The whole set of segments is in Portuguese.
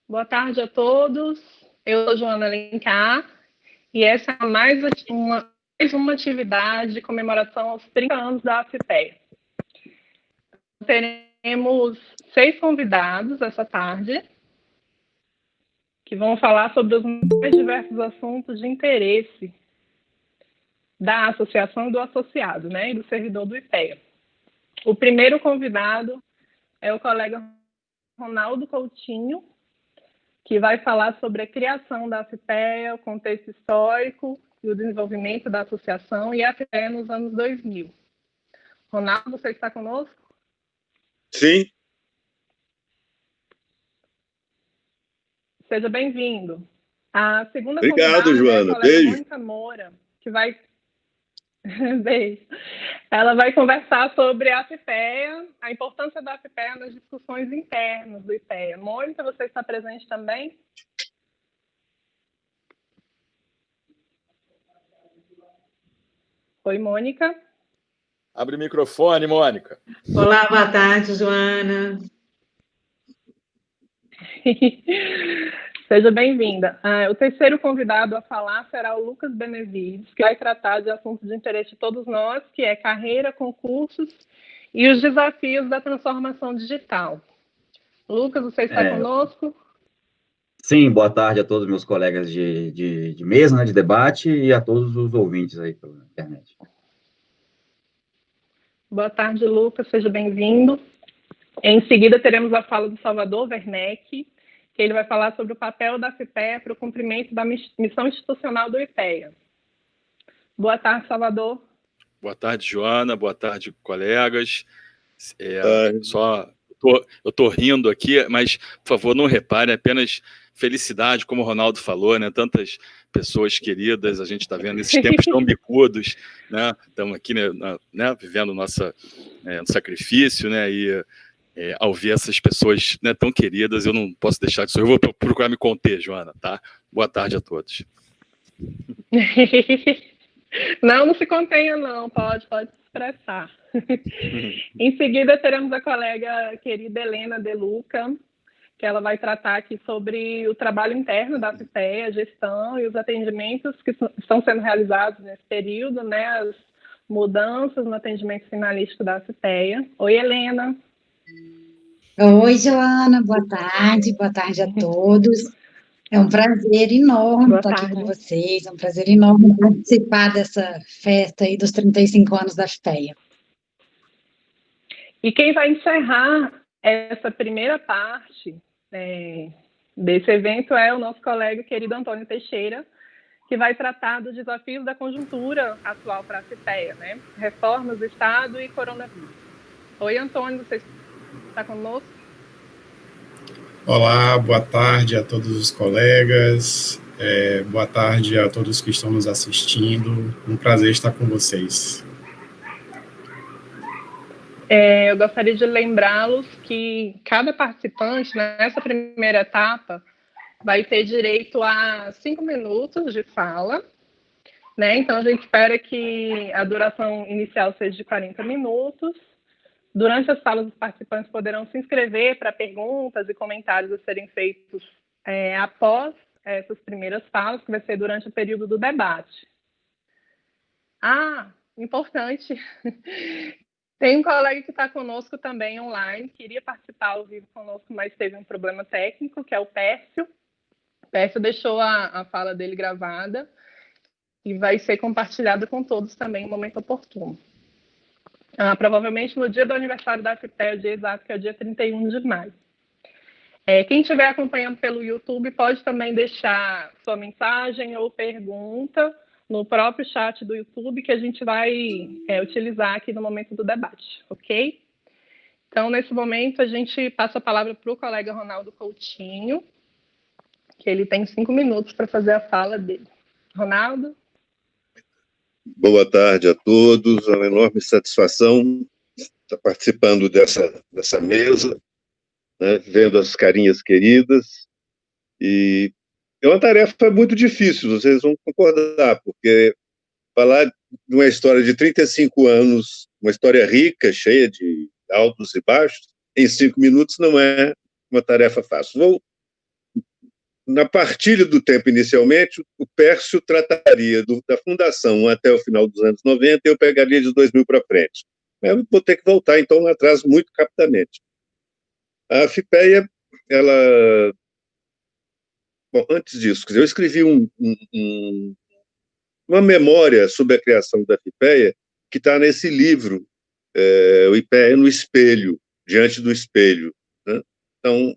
Boa tarde a todos. Eu sou Joana Alencar e essa é mais uma atividade de comemoração aos 30 anos da AFPEA. Teremos 6 convidados essa tarde que vão falar sobre os mais diversos assuntos de interesse da associação e do associado, né, e do servidor do IPEA. O primeiro convidado é o colega Ronaldo Coutinho, que vai falar sobre a criação da AFPEA, o contexto histórico e o desenvolvimento da associação e a AFPEA nos anos 2000. Ronaldo, você está conosco? Sim. Seja bem-vindo. A segunda Obrigado, convidada Joana. é a colega Beijo. Mônica Moura, que vai... Beijo. Ela vai conversar sobre a AFPEA, a importância da AFPEA nas discussões internas do IPEA. Mônica, você está presente também? Oi, Mônica. Abre o microfone, Mônica. Olá, boa tarde, Joana. Seja bem-vinda. O terceiro convidado a falar será o Lucas Benevides, que vai tratar de assuntos de interesse de todos nós, que é carreira, concursos e os desafios da transformação digital. Lucas, você está conosco? Sim, boa tarde a todos meus colegas de mesa, né, de debate, e a todos os ouvintes aí pela internet. Boa tarde, Lucas, seja bem-vindo. Em seguida, teremos a fala do Salvador Werneck, que ele vai falar sobre o papel da AFPEA para o cumprimento da missão institucional do IPEA. Boa tarde, Salvador. Boa tarde, Joana. Boa tarde, colegas. Eu estou rindo aqui, mas, por favor, não reparem, apenas felicidade, como o Ronaldo falou, né? Tantas pessoas queridas, a gente está vendo esses tempos tão bicudos, né? Estamos aqui, né, vivendo nosso sacrifício, né? E ao ver essas pessoas, né, tão queridas, eu não posso deixar de sorrir. Eu vou procurar me conter, Joana, tá? Boa tarde a todos. Não se contenha, não. Pode se expressar. Em seguida, teremos a colega querida Helena De Luca, que ela vai tratar aqui sobre o trabalho interno da AFPEA, a gestão e os atendimentos que estão sendo realizados nesse período, né, as mudanças no atendimento finalístico da AFPEA. Oi, Helena. Oi, Joana, boa tarde a todos. É um prazer enorme estar aqui com vocês, é um prazer enorme participar dessa festa aí dos 35 anos da AFPEA. E quem vai encerrar essa primeira parte desse evento é o nosso colega querido Antônio Teixeira, que vai tratar dos desafios da conjuntura atual para a AFPEA, né? Reformas do Estado e coronavírus. Oi, Antônio, você está conosco? Olá, boa tarde a todos os colegas, boa tarde a todos que estão nos assistindo, um prazer estar com vocês. Eu gostaria de lembrá-los que cada participante, nessa primeira etapa, vai ter direito a 5 minutos de fala, né? Então, a gente espera que a duração inicial seja de 40 minutos. Durante as falas, os participantes poderão se inscrever para perguntas e comentários a serem feitos após essas primeiras falas, que vai ser durante o período do debate. Importante, tem um colega que está conosco também online, queria participar ao vivo conosco, mas teve um problema técnico, que é o Pércio. O Pércio deixou a fala dele gravada e vai ser compartilhada com todos também no momento oportuno. Provavelmente no dia do aniversário da AFPEA, o dia exato, que é o dia 31 de maio. Quem estiver acompanhando pelo YouTube pode também deixar sua mensagem ou pergunta no próprio chat do YouTube, que a gente vai utilizar aqui no momento do debate, ok? Então, nesse momento, a gente passa a palavra para o colega Ronaldo Coutinho, que ele tem 5 minutos para fazer a fala dele. Ronaldo? Boa tarde a todos, é uma enorme satisfação estar participando dessa mesa, né, vendo as carinhas queridas, e é uma tarefa muito difícil, vocês vão concordar, porque falar de uma história de 35 anos, uma história rica, cheia de altos e baixos, em 5 minutos não é uma tarefa fácil. Vou na partilha do tempo inicialmente, o Pércio trataria da fundação até o final dos anos 90, e eu pegaria de 2000 para frente. Eu vou ter que voltar, então, atrás muito rapidamente. A FIPEA, ela... Bom, antes disso, eu escrevi uma memória sobre a criação da FIPEA, que está nesse livro, o IPEA no espelho, diante do espelho, né? Então,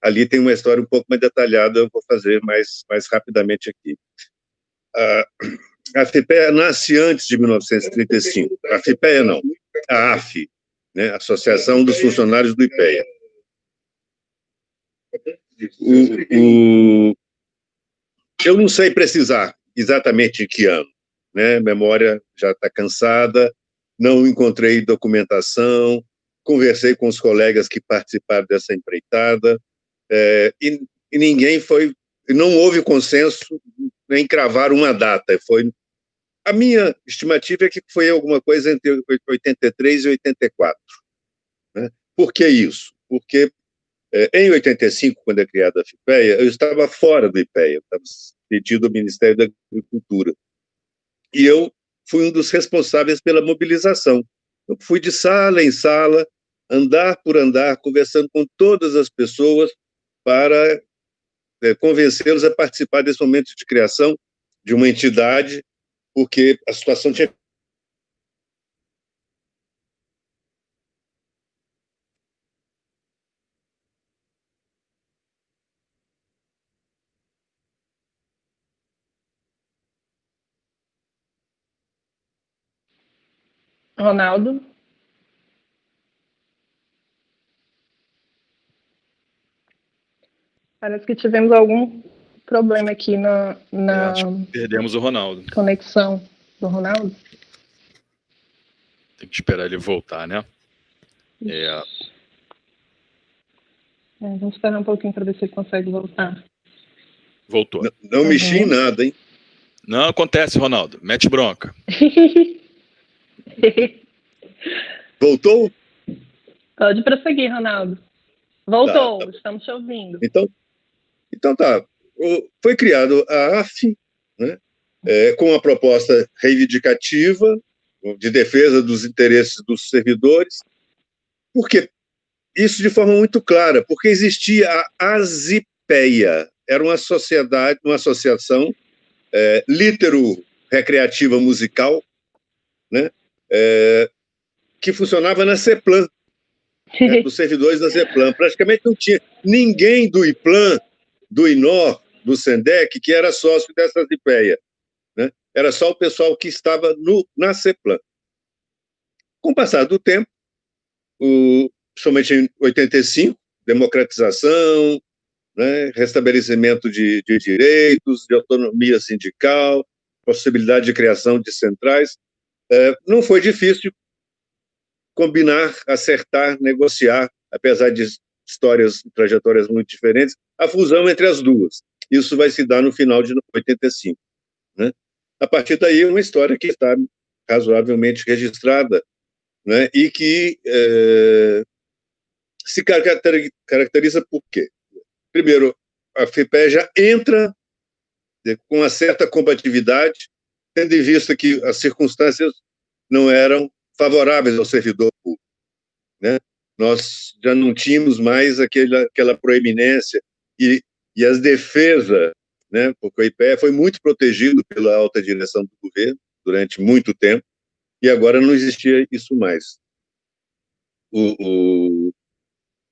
ali tem uma história um pouco mais detalhada, eu vou fazer mais rapidamente aqui. A FIPEA nasce antes de 1935. A FIPEA não, a AF, né? Associação dos Funcionários do IPEA. Eu não sei precisar exatamente em que ano, né? Memória já está cansada, não encontrei documentação, conversei com os colegas que participaram dessa empreitada, e ninguém não houve consenso em cravar uma data. A minha estimativa é que foi alguma coisa entre 83 e 84. Né? Por que isso? Porque em 85, quando é criada a FIPEA, eu estava fora do IPEA, eu estava pedido ao Ministério da Agricultura. E eu fui um dos responsáveis pela mobilização. Eu fui de sala em sala, andar por andar, conversando com todas as pessoas para convencê-los a participar desse momento de criação de uma entidade, porque a situação tinha... Ronaldo? Parece que tivemos algum problema aqui na Perdemos o Ronaldo. Conexão do Ronaldo. Tem que esperar ele voltar, né? Vamos esperar um pouquinho para ver se ele consegue voltar. Voltou. Não mexi em nada, hein? Não acontece, Ronaldo. Mete bronca. Voltou? Pode prosseguir, Ronaldo. Voltou, tá. Estamos te ouvindo. Então tá. Foi criado a AF, né, com a proposta reivindicativa de defesa dos interesses dos servidores, porque isso de forma muito clara, porque existia a ASIPEA, era uma sociedade, uma associação litero-recreativa musical, né, que funcionava na CEPLAN, dos servidores da CEPLAN. Praticamente não tinha ninguém do IPLAN, do INOR, do SENDEC, que era sócio dessa IPEA, né? Era só o pessoal que estava na CEPLAN. Com o passar do tempo, somente em 85, democratização, né, restabelecimento de direitos, de autonomia sindical, possibilidade de criação de centrais, não foi difícil combinar, acertar, negociar, apesar de histórias e trajetórias muito diferentes, a fusão entre as duas. Isso vai se dar no final de 85. Né? A partir daí, uma história que está razoavelmente registrada, né, e que se caracteriza por quê? Primeiro, a FIPEA já entra com uma certa combatividade, tendo em vista que as circunstâncias não eram favoráveis ao servidor público, né? Nós já não tínhamos mais aquela proeminência e as defesas, né? Porque o IPEA foi muito protegido pela alta direção do governo durante muito tempo, e agora não existia isso mais.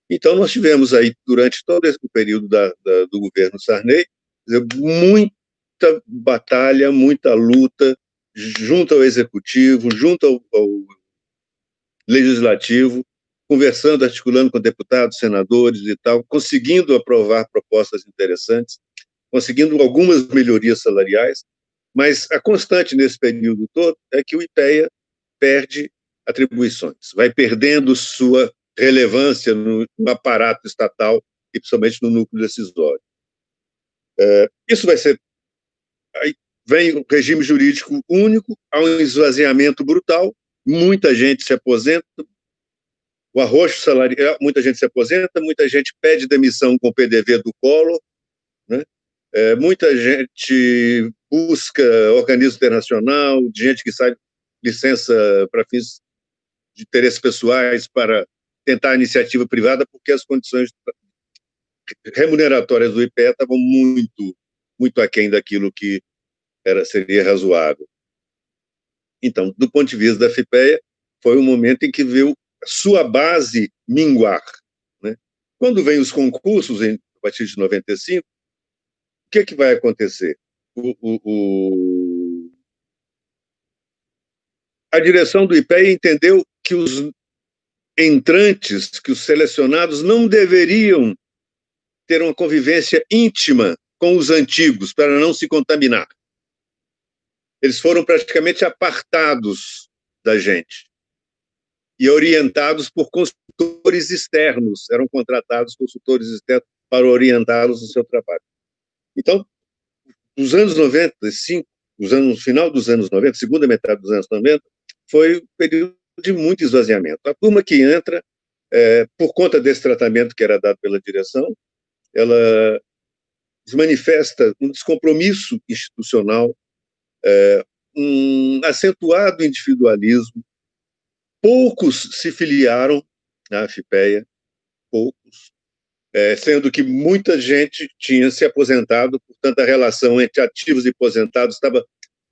Então, nós tivemos aí, durante todo esse período do governo Sarney, muita batalha, muita luta, junto ao executivo, junto ao legislativo, conversando, articulando com deputados, senadores e tal, conseguindo aprovar propostas interessantes, conseguindo algumas melhorias salariais, mas a constante nesse período todo é que o IPEA perde atribuições, vai perdendo sua relevância no aparato estatal e principalmente no núcleo decisório. Isso vai ser... Aí vem um regime jurídico único, há um esvaziamento brutal, muita gente se aposenta, o arroxo salarial, muita gente se aposenta, muita gente pede demissão com o PDV do Collor, né? Muita gente busca organismo internacional, gente que sai licença para fins de interesses pessoais para tentar a iniciativa privada, porque as condições remuneratórias do IPEA estavam muito aquém daquilo que seria razoável. Então, do ponto de vista da FIPEA, foi um momento em que viu sua base minguar, né? Quando vem os concursos, a partir de 95, o que vai acontecer? A direção do IPEA entendeu que os entrantes, que os selecionados não deveriam ter uma convivência íntima com os antigos, para não se contaminar. Eles foram praticamente apartados da gente e orientados por consultores externos, eram contratados consultores externos para orientá-los no seu trabalho. Então, nos anos 95, no final dos anos 90, segunda metade dos anos 90, foi um período de muito esvaziamento. A turma que entra, por conta desse tratamento que era dado pela direção, ela manifesta um descompromisso institucional, um acentuado individualismo. Poucos se filiaram à FIPEA, poucos, sendo que muita gente tinha se aposentado, portanto a relação entre ativos e aposentados estava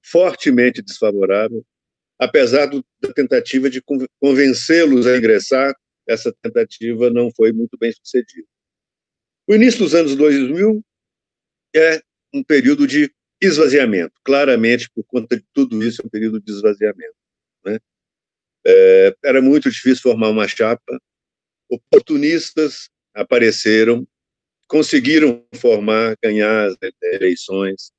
fortemente desfavorável. Apesar da tentativa de convencê-los a ingressar, essa tentativa não foi muito bem sucedida. O início dos anos 2000 é um período de esvaziamento, claramente, por conta de tudo isso, é um período de esvaziamento, né? Era muito difícil formar uma chapa, oportunistas apareceram, conseguiram ganhar as eleições.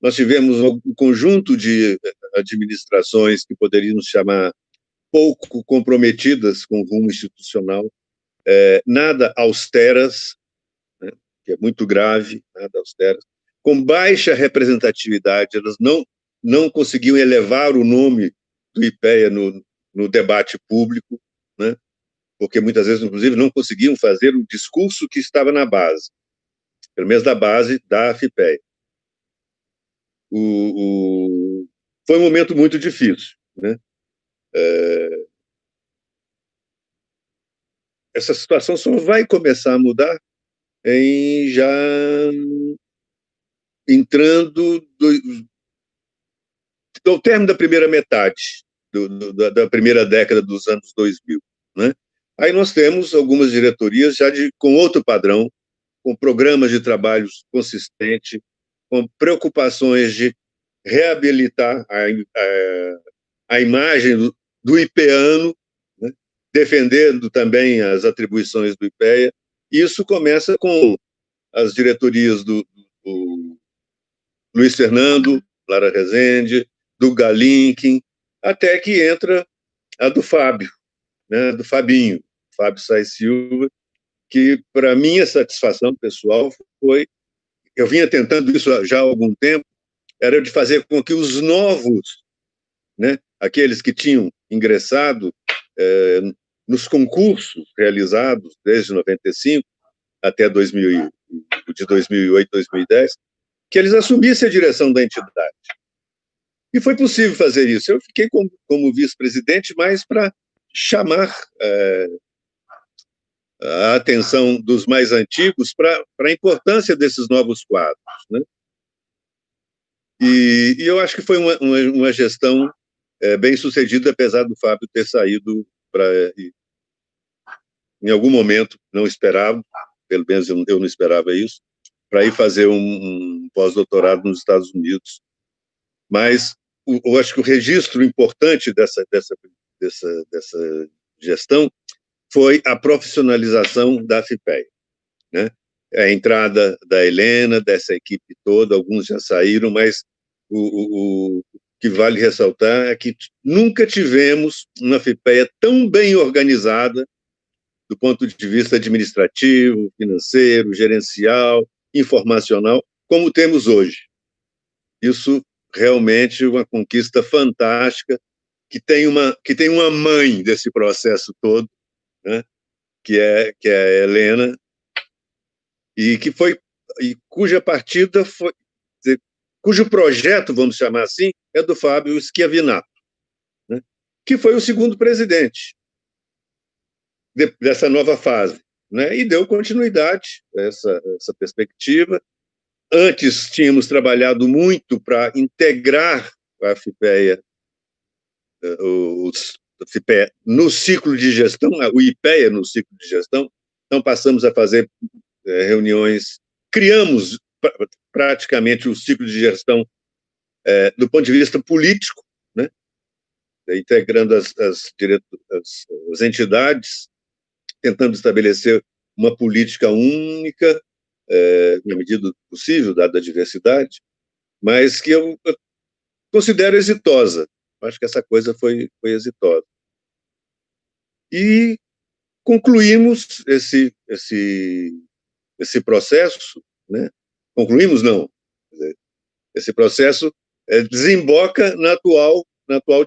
Nós tivemos um conjunto de administrações que poderíamos chamar pouco comprometidas com o rumo institucional, nada austeras, né, que é muito grave, nada austeras, com baixa representatividade, elas não conseguiam elevar o nome do IPEA no debate público, né, porque muitas vezes, inclusive, não conseguiam fazer o discurso que estava na base, pelo menos da base da FIPEA. Foi um momento muito difícil, né? Essa situação só vai começar a mudar já entrando do término da primeira metade da primeira década dos anos 2000, né? Aí nós temos algumas diretorias já com outro padrão, com programas de trabalho consistente, com preocupações de reabilitar a imagem do IPEAno, né, defendendo também as atribuições do IPEA. Isso começa com as diretorias do Luiz Fernando, Lara Rezende, do Galinkin, até que entra a do Fábio, né, do Fabinho, Fábio Sais Silva, que, para minha satisfação pessoal, eu vinha tentando isso já há algum tempo, era de fazer com que os novos, né, aqueles que tinham ingressado nos concursos realizados desde 95 até de 2008, 2010, que eles assumissem a direção da entidade. E foi possível fazer isso. Eu fiquei como vice-presidente, mas para chamar a atenção dos mais antigos para a importância desses novos quadros, né? E eu acho que foi uma gestão bem sucedida, apesar do Fábio ter saído em algum momento, não esperava, pelo menos eu não esperava isso, para ir fazer um pós-doutorado nos Estados Unidos. Mas eu acho que o registro importante dessa gestão foi a profissionalização da FIPEA, né? A entrada da Helena, dessa equipe toda, alguns já saíram, mas o que vale ressaltar é que nunca tivemos uma FIPEA tão bem organizada do ponto de vista administrativo, financeiro, gerencial, informacional, como temos hoje. Isso realmente é uma conquista fantástica, que tem uma mãe desse processo todo, né, que é a Helena, e que foi e cuja partida foi, cujo projeto, vamos chamar assim, é do Fábio Schiavinato, né, que foi o segundo presidente dessa nova fase, né, e deu continuidade a essa perspectiva. Antes tínhamos trabalhado muito para integrar a FIPEA, o FIPEA no ciclo de gestão, o IPEA no ciclo de gestão. Então passamos a fazer reuniões, criamos praticamente o ciclo de gestão do ponto de vista político, né, integrando as entidades, tentando estabelecer uma política única, na medida do possível, dada a diversidade, mas que eu considero exitosa. Acho que essa coisa foi exitosa. E concluímos esse processo, né? Concluímos, não. Esse processo desemboca na atual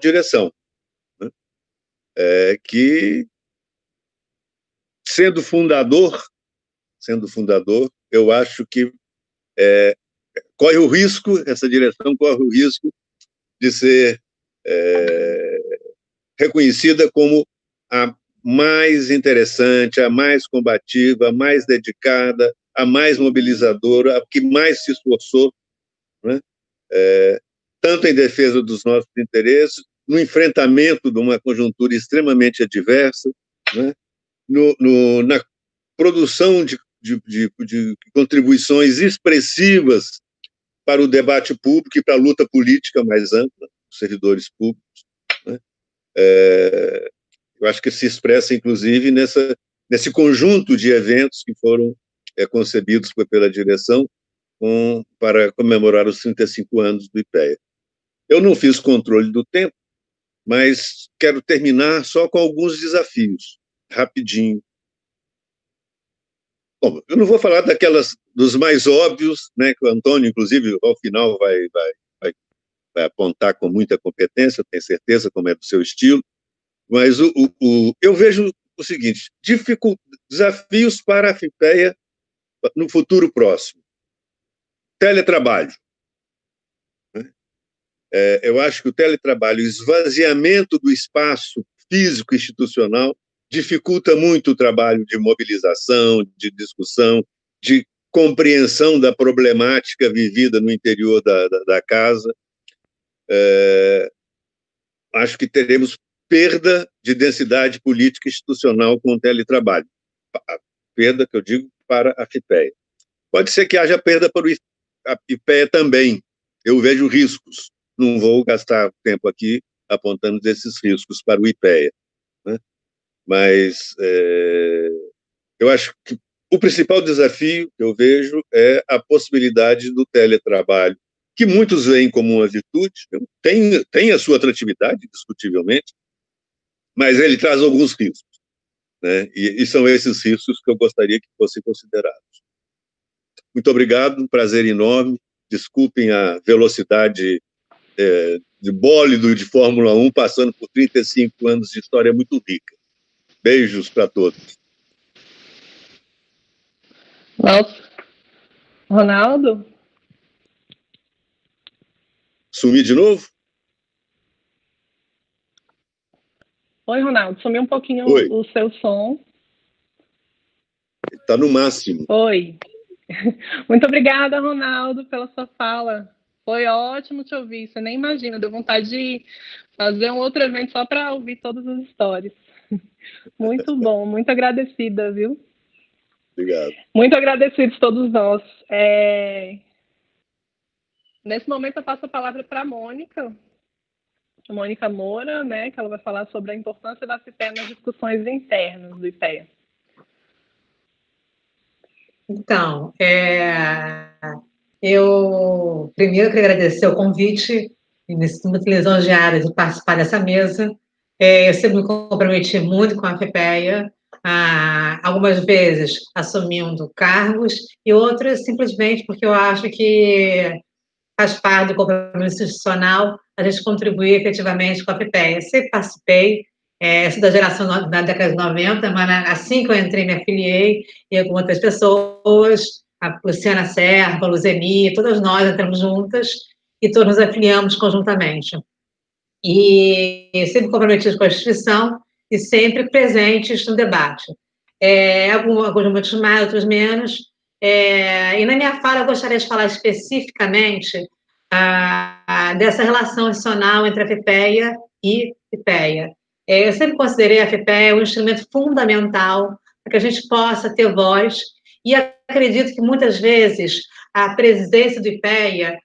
direção, né? Que, sendo fundador, eu acho que corre o risco, essa direção corre o risco de ser reconhecida como a mais interessante, a mais combativa, a mais dedicada, a mais mobilizadora, a que mais se esforçou, né, tanto em defesa dos nossos interesses, no enfrentamento de uma conjuntura extremamente adversa, né, na produção de contribuições expressivas para o debate público e para a luta política mais ampla dos servidores públicos, né? Eu acho que se expressa, inclusive, nesse conjunto de eventos que foram concebidos pela direção para comemorar os 35 anos do IPEA. Eu não fiz controle do tempo, mas quero terminar só com alguns desafios, rapidinho. Bom, eu não vou falar dos mais óbvios, né, que o Antônio, inclusive, ao final vai apontar com muita competência, tenho certeza, como é do seu estilo, mas eu vejo o seguinte: desafios para a FIPEA no futuro próximo. Teletrabalho. Né? Eu acho que o teletrabalho, o esvaziamento do espaço físico institucional, dificulta muito o trabalho de mobilização, de discussão, de compreensão da problemática vivida no interior da casa. Acho que teremos perda de densidade política institucional com o teletrabalho. A perda, que eu digo, para a FIPEA. Pode ser que haja perda para a IPEA também. Eu vejo riscos. Não vou gastar tempo aqui apontando esses riscos para o IPEA, né? Mas eu acho que o principal desafio que eu vejo é a possibilidade do teletrabalho, que muitos veem como uma virtude, tem a sua atratividade, indiscutivelmente, mas ele traz alguns riscos, né? E são esses riscos que eu gostaria que fossem considerados. Muito obrigado, um prazer enorme. Desculpem a velocidade de bólido de Fórmula 1, passando por 35 anos de história muito rica. Beijos para todos. Nossa. Ronaldo? Sumi de novo? Oi, Ronaldo. Sumiu um pouquinho o seu som. Está no máximo. Oi. Muito obrigada, Ronaldo, pela sua fala. Foi ótimo te ouvir. Você nem imagina, deu vontade de fazer um outro evento só para ouvir todas as histórias. Muito bom, muito agradecida, viu? Obrigado. Muito agradecidos todos nós. Nesse momento eu passo a palavra para a Mônica Moura, né, que ela vai falar sobre a importância da FIPEA nas discussões internas do IPEA. Então, eu primeiro queria agradecer o convite e me sinto muito lisonjeada de participar dessa mesa. Eu sempre me comprometi muito com a FIPEA, algumas vezes assumindo cargos e outras simplesmente porque eu acho que faz parte do compromisso institucional a gente contribuir efetivamente com a FIPEA. Eu sempre participei, sou da geração da década de 90, mas assim que eu entrei, me afiliei, e com outras pessoas, a Luciana Serva, a Luzeni, todas nós entramos juntas e todos nos afiliamos conjuntamente. E sempre comprometidos com a instituição e sempre presentes no debate. Alguns momentos mais, outros menos. E na minha fala, eu gostaria de falar especificamente dessa relação institucional entre a FIPEA e FIPEA. Eu sempre considerei a FIPEA um instrumento fundamental para que a gente possa ter voz, e acredito que muitas vezes a presidência do IPEA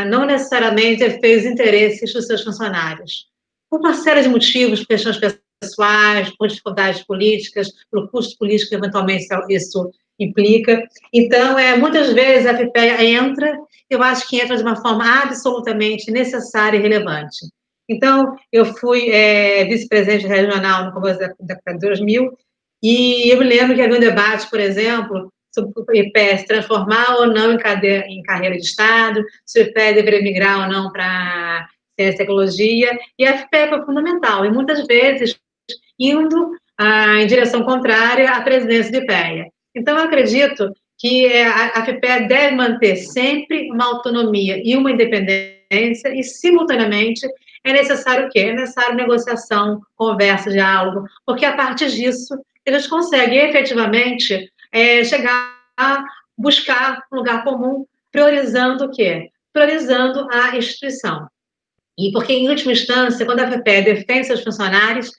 não necessariamente fez interesses dos seus funcionários, por uma série de motivos, por questões pessoais, por dificuldades políticas, pelo custo político que eventualmente isso implica. Então, muitas vezes a FIPEA entra, eu acho que entra de uma forma absolutamente necessária e relevante. Então, eu fui vice-presidente regional no começo da década de 2000, e eu me lembro que havia um debate, por exemplo, sobre o IPEA se transformar ou não em carreira de Estado, se o IPEA deveria migrar ou não para ciência e tecnologia, e a FIPEA foi fundamental, e muitas vezes indo em direção contrária à presidência do IPEA. Então, eu acredito que a FIPEA deve manter sempre uma autonomia e uma independência, e, simultaneamente, é necessário o quê? É necessário negociação, conversa, diálogo, porque a partir disso a gente consegue efetivamente chegar a buscar um lugar comum, priorizando o quê? Priorizando a instituição. E porque, em última instância, quando a FIPEA defende seus funcionários,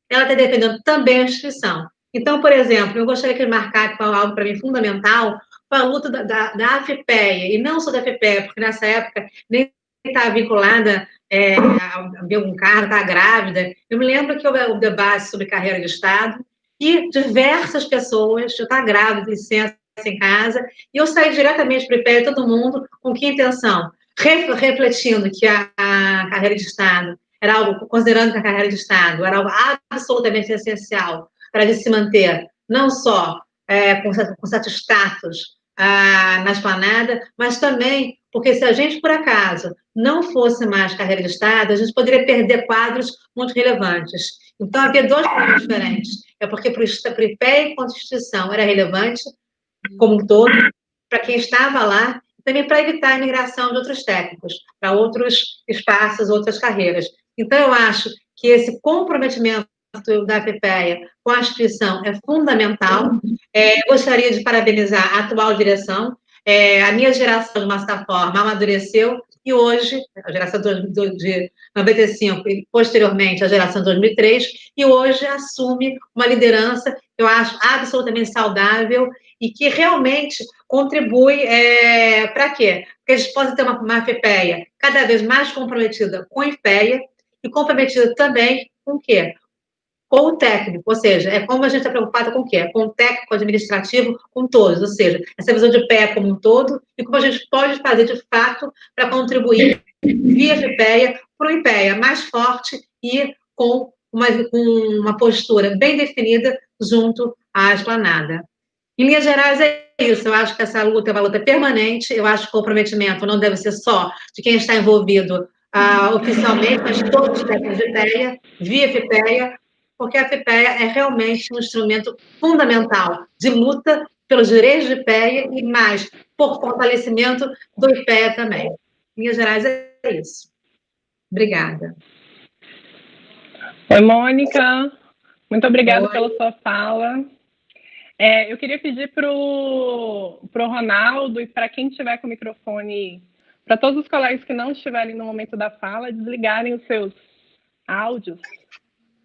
ela está defendendo também a instituição. Então, por exemplo, eu gostaria que ele marcasse algo para mim fundamental, foi a luta da FIPEA, e não só da FIPEA, porque nessa época nem estava vinculada a algum cargo, estava grávida. Eu me lembro que houve o debate sobre carreira de Estado, e diversas pessoas, eu estava grávida, licença em casa, e eu saí diretamente para o IPEA, todo mundo, com que intenção? Refletindo que a carreira de Estado era algo, considerando que a carreira de Estado era algo absolutamente essencial para se manter, não só com certo status na esplanada, mas também porque se a gente, por acaso, não fosse mais carreira de Estado, a gente poderia perder quadros muito relevantes. Então, havia dois pontos diferentes. Porque para o IPEA e Constituição era relevante, como um todo, para quem estava lá, e também para evitar a imigração de outros técnicos, para outros espaços, outras carreiras. Então, eu acho que esse comprometimento da FIPEA com a instituição é fundamental. Gostaria de parabenizar a atual direção. A minha geração, de uma certa forma, amadureceu, e hoje, a geração de 95 e, posteriormente, a geração de 2003, e hoje assume uma liderança, eu acho, absolutamente saudável e que realmente contribui para quê? Porque a gente possa ter uma FIPEA cada vez mais comprometida com a IPEA e comprometida também com o quê? Com o técnico, ou seja, como a gente está preocupado com o quê? Com o técnico administrativo, com todos, ou seja, essa visão de IPEA como um todo e como a gente pode fazer, de fato, para contribuir via FIPEA para o IPEA mais forte e com uma postura bem definida junto à esplanada. Em linhas gerais, é isso. Eu acho que essa luta é uma luta permanente. Eu acho que o comprometimento não deve ser só de quem está envolvido oficialmente, mas todos os técnicos de FIPEA, via FIPEA, porque a FIPEA é realmente um instrumento fundamental de luta pelos direitos de FIPEA e mais por fortalecimento do IPEA também. Em linhas gerais, é isso. Obrigada. Oi, Mônica. Muito obrigada pela sua fala. Eu queria pedir para o Ronaldo e para quem estiver com o microfone, para todos os colegas que não estiverem no momento da fala, desligarem os seus áudios,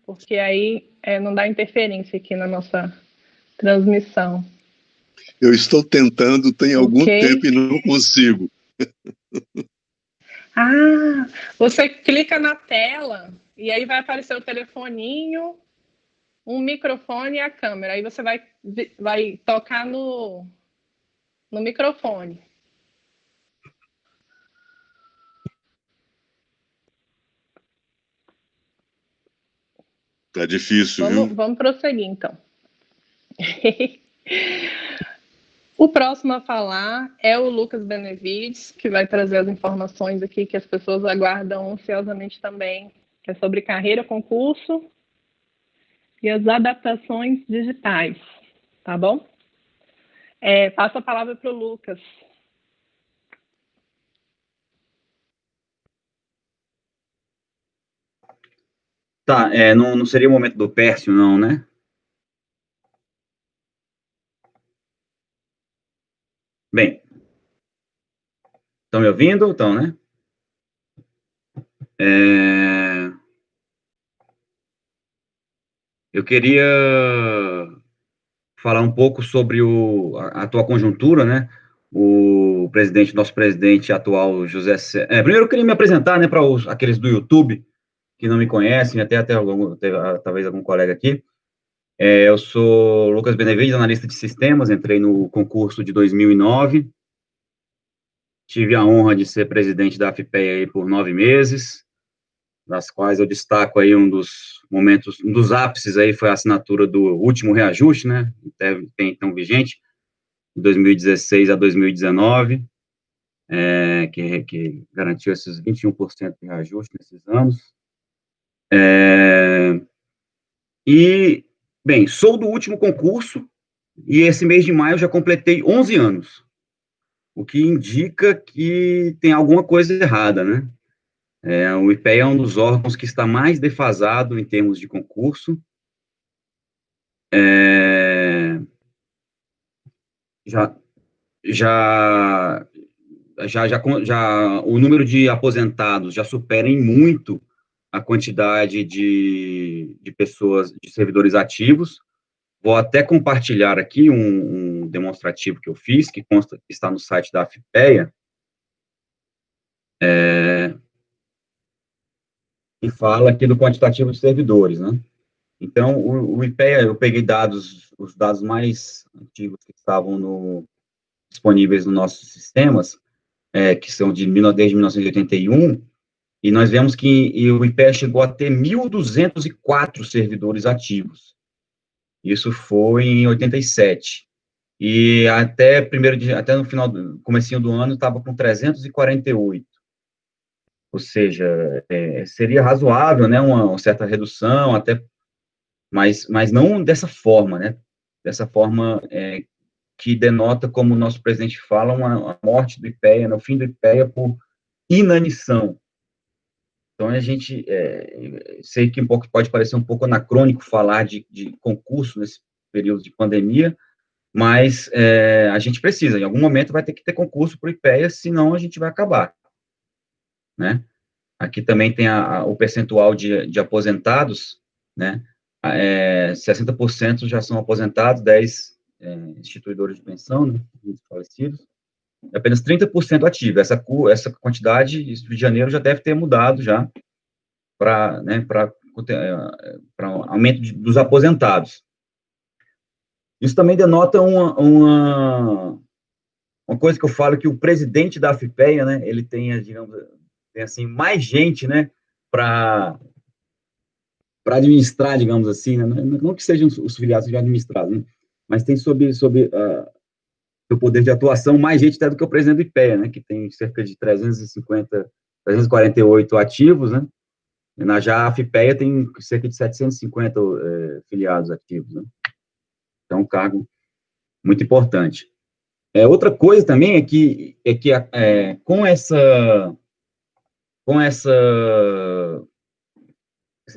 porque aí não dá interferência aqui na nossa transmissão. Eu estou tentando, tem algum tempo e não consigo. Você clica na tela e aí vai aparecer o telefoninho, um microfone e a câmera. Aí você vai tocar no microfone. Tá difícil, viu? Vamos prosseguir, então. O próximo a falar é o Lucas Benevides, que vai trazer as informações aqui que as pessoas aguardam ansiosamente também, que é sobre carreira, concurso e as adaptações digitais, tá bom? Passo a palavra para o Lucas. Tá, não seria o momento do Pércio, não, né? Bem, estão me ouvindo? Então, né? Eu queria falar um pouco sobre a atual conjuntura, né? Nosso presidente atual, José Serra. Primeiro eu queria me apresentar, né, para aqueles do YouTube que não me conhecem, até talvez algum colega aqui. Eu sou Lucas Benevides, analista de sistemas, entrei no concurso de 2009, tive a honra de ser presidente da AFPEA aí por 9 meses, das quais eu destaco aí um dos ápices aí foi a assinatura do último reajuste, né, tem então vigente, de 2016 a 2019, que garantiu esses 21% de reajuste nesses anos. E, bem, sou do último concurso, e esse mês de maio já completei 11 anos, o que indica que tem alguma coisa errada, né? O IPEA é um dos órgãos que está mais defasado em termos de concurso. O número de aposentados já supera em muito a quantidade de pessoas, de servidores ativos. Vou até compartilhar aqui um demonstrativo que eu fiz, que está no site da AFPEA, e fala aqui do quantitativo de servidores, né? Então, o IPEA, eu peguei os dados mais antigos que estavam disponíveis nos nossos sistemas, que são desde 1981, e nós vemos que o IPEA chegou a ter 1.204 servidores ativos. Isso foi em 87. E até no comecinho do ano, estava com 348. Ou seja, seria razoável, né, uma certa redução, mas não dessa forma, né? Dessa forma que denota, como o nosso presidente fala, uma morte do IPEA, no fim do IPEA por inanição. Então, a gente, sei que pode parecer um pouco anacrônico falar de concurso nesse período de pandemia, mas a gente precisa, em algum momento vai ter que ter concurso para o IPEA, senão a gente vai acabar, né? Aqui também tem o percentual de aposentados, né? 60% já são aposentados, 10 instituidores de pensão, né, falecidos, apenas 30% ativo. Essa quantidade, de janeiro, já deve ter mudado já para aumento dos aposentados. Isso também denota uma coisa que eu falo, que o presidente da AFPEA, né, ele tem, digamos, assim, mais gente, né, para administrar, digamos assim, né, não que sejam os filiados já administrados, né, mas tem sob o poder de atuação mais gente até do que o presidente do IPEA, né, que tem cerca de 348 ativos, né, já a AFPEA tem cerca de 750 filiados ativos, né, então um cargo muito importante. Outra coisa também é que com esse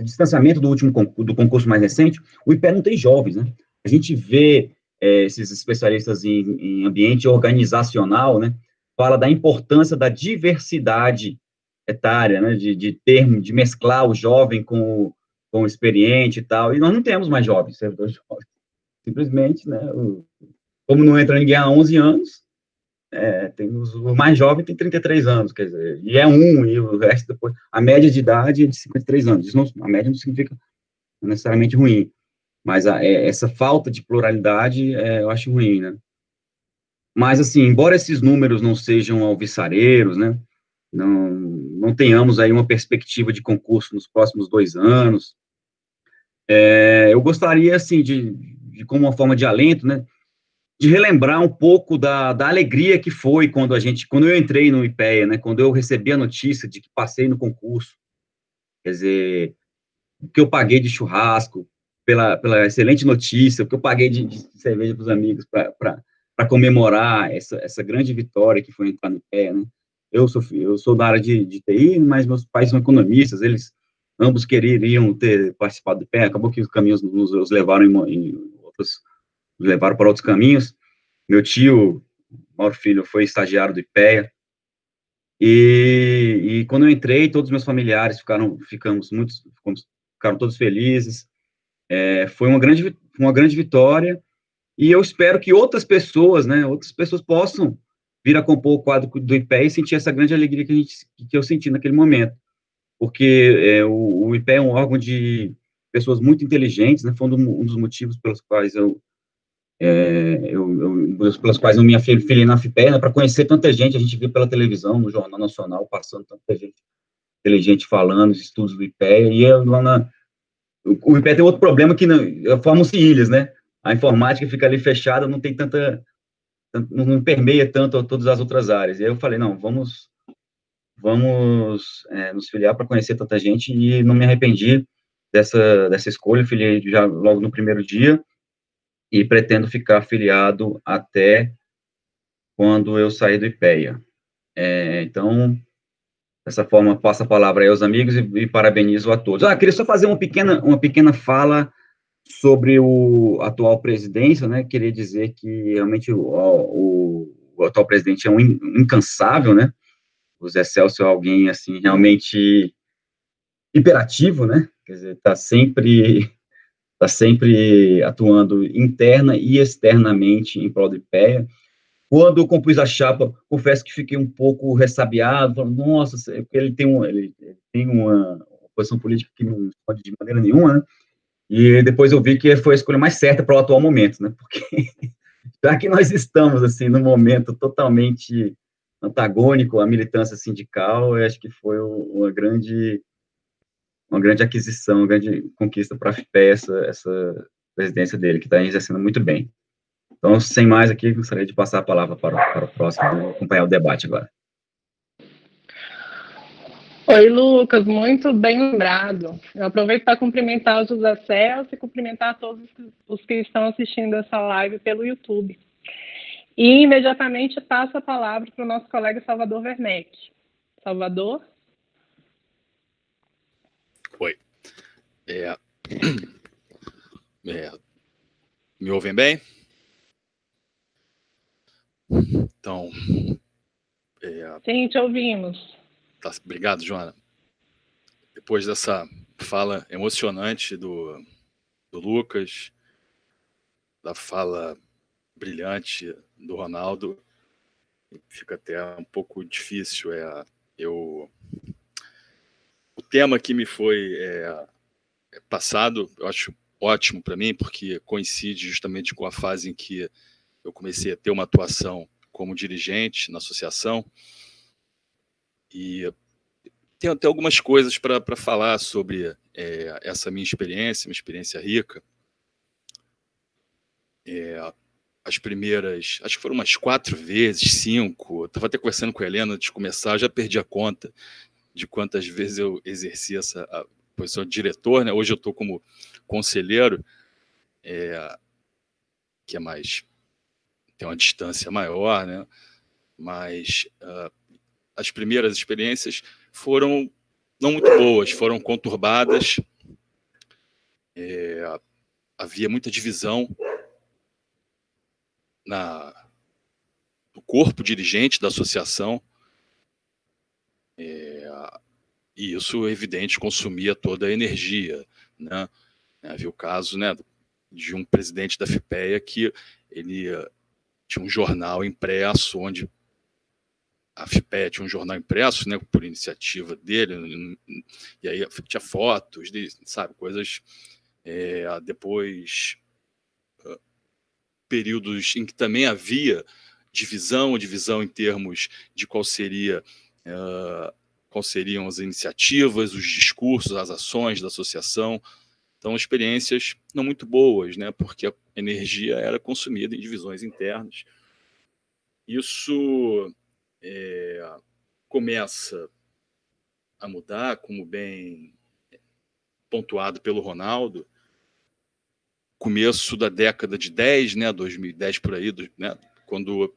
distanciamento do concurso mais recente, o IPEA não tem jovens, né? A gente vê esses especialistas em ambiente organizacional, né? Fala da importância da diversidade etária, né? De mesclar o jovem com o experiente e tal. E nós não temos mais jovens, servidores jovens. Simplesmente, né? Como não entra ninguém há 11 anos, o mais jovem tem 33 anos, quer dizer, e e o resto depois, a média de idade é de 53 anos, a média não significa necessariamente ruim, mas essa falta de pluralidade eu acho ruim, né? Mas, assim, embora esses números não sejam alvissareiros, né, não tenhamos aí uma perspectiva de concurso nos próximos 2 anos, eu gostaria, assim, como uma forma de alento, né, de relembrar um pouco da alegria que foi quando eu entrei no IPEA, né, quando eu recebi a notícia de que passei no concurso, quer dizer, o que eu paguei de churrasco, pela excelente notícia, o que eu paguei de cerveja para os amigos, para comemorar essa grande vitória que foi entrar no IPEA, né? Eu sou da área de TI, mas meus pais são economistas, eles ambos queriam ter participado do IPEA, acabou que os caminhos nos levaram levaram para outros caminhos. Meu tio, Mauro Filho, foi estagiário do IPEA, e quando eu entrei, todos os meus familiares ficaram todos felizes. Foi uma grande vitória, e eu espero que outras pessoas possam vir a compor o quadro do IPEA e sentir essa grande alegria que eu senti naquele momento, porque o IPEA é um órgão de pessoas muito inteligentes, né? Foi um dos motivos pelos quais eu me afiliei na FIPEA, né, para conhecer tanta gente. A gente vê pela televisão, no Jornal Nacional, passando tanta gente inteligente falando, os estudos do IPEA, e o IPEA tem outro problema, que formam-se ilhas, né? A informática fica ali fechada, não permeia tanto a todas as outras áreas. E aí eu falei, não, vamos nos filiar para conhecer tanta gente, e não me arrependi dessa escolha. Filiei já logo no primeiro dia, e pretendo ficar afiliado até quando eu sair do IPEA. Então, dessa forma, passo a palavra aí aos amigos e parabenizo a todos. Queria só fazer uma pequena fala sobre a atual presidência, né? Queria dizer que realmente o atual presidente é um incansável, né? O Zé Celso é alguém, assim, realmente hiperativo, né? Quer dizer, está sempre atuando interna e externamente em prol do IPEA. Quando eu compus a chapa, confesso que fiquei um pouco ressabiado, falando, nossa, porque ele tem uma posição política que não pode de maneira nenhuma, né? E depois eu vi que foi a escolha mais certa para o atual momento, né? Porque já que nós estamos, assim, num momento totalmente antagônico à militância sindical, eu acho que foi uma grande aquisição, uma grande conquista para a FIPEA, essa presidência dele, que está exercendo muito bem. Então, sem mais aqui, gostaria de passar a palavra para o próximo, vou acompanhar o debate agora. Oi, Lucas, muito bem lembrado. Eu aproveito para cumprimentar o José Celso e cumprimentar todos os que estão assistindo essa live pelo YouTube. E imediatamente passo a palavra para o nosso colega Salvador Werneck. Salvador? Oi. Me ouvem bem? Então... Sim, te ouvimos. Tá, obrigado, Joana. Depois dessa fala emocionante do Lucas, da fala brilhante do Ronaldo, fica até um pouco difícil. O tema que me foi passado, eu acho ótimo para mim, porque coincide justamente com a fase em que eu comecei a ter uma atuação como dirigente na associação, e tenho até algumas coisas para falar sobre essa minha experiência, uma experiência rica. As primeiras, acho que foram umas 4 vezes, 5, estava até conversando com a Helena antes de começar, já perdi a conta de quantas vezes eu exerci a posição de diretor, né? Hoje eu estou como conselheiro, que é mais, tem uma distância maior, né? Mas as primeiras experiências foram não muito boas, foram conturbadas, havia muita divisão no corpo dirigente da associação, e isso, evidente, consumia toda a energia, né? Havia o caso, né, de um presidente da FIPEA que ele tinha um jornal impresso, onde a FIPEA tinha um jornal impresso, né, por iniciativa dele, e aí tinha fotos, sabe, coisas. Depois, períodos em que também havia divisão em termos de quais seriam as iniciativas, os discursos, as ações da associação. Então, experiências não muito boas, né, porque a energia era consumida em divisões internas. Isso começa a mudar, como bem pontuado pelo Ronaldo, começo da década de 10, né, 2010 por aí, né, quando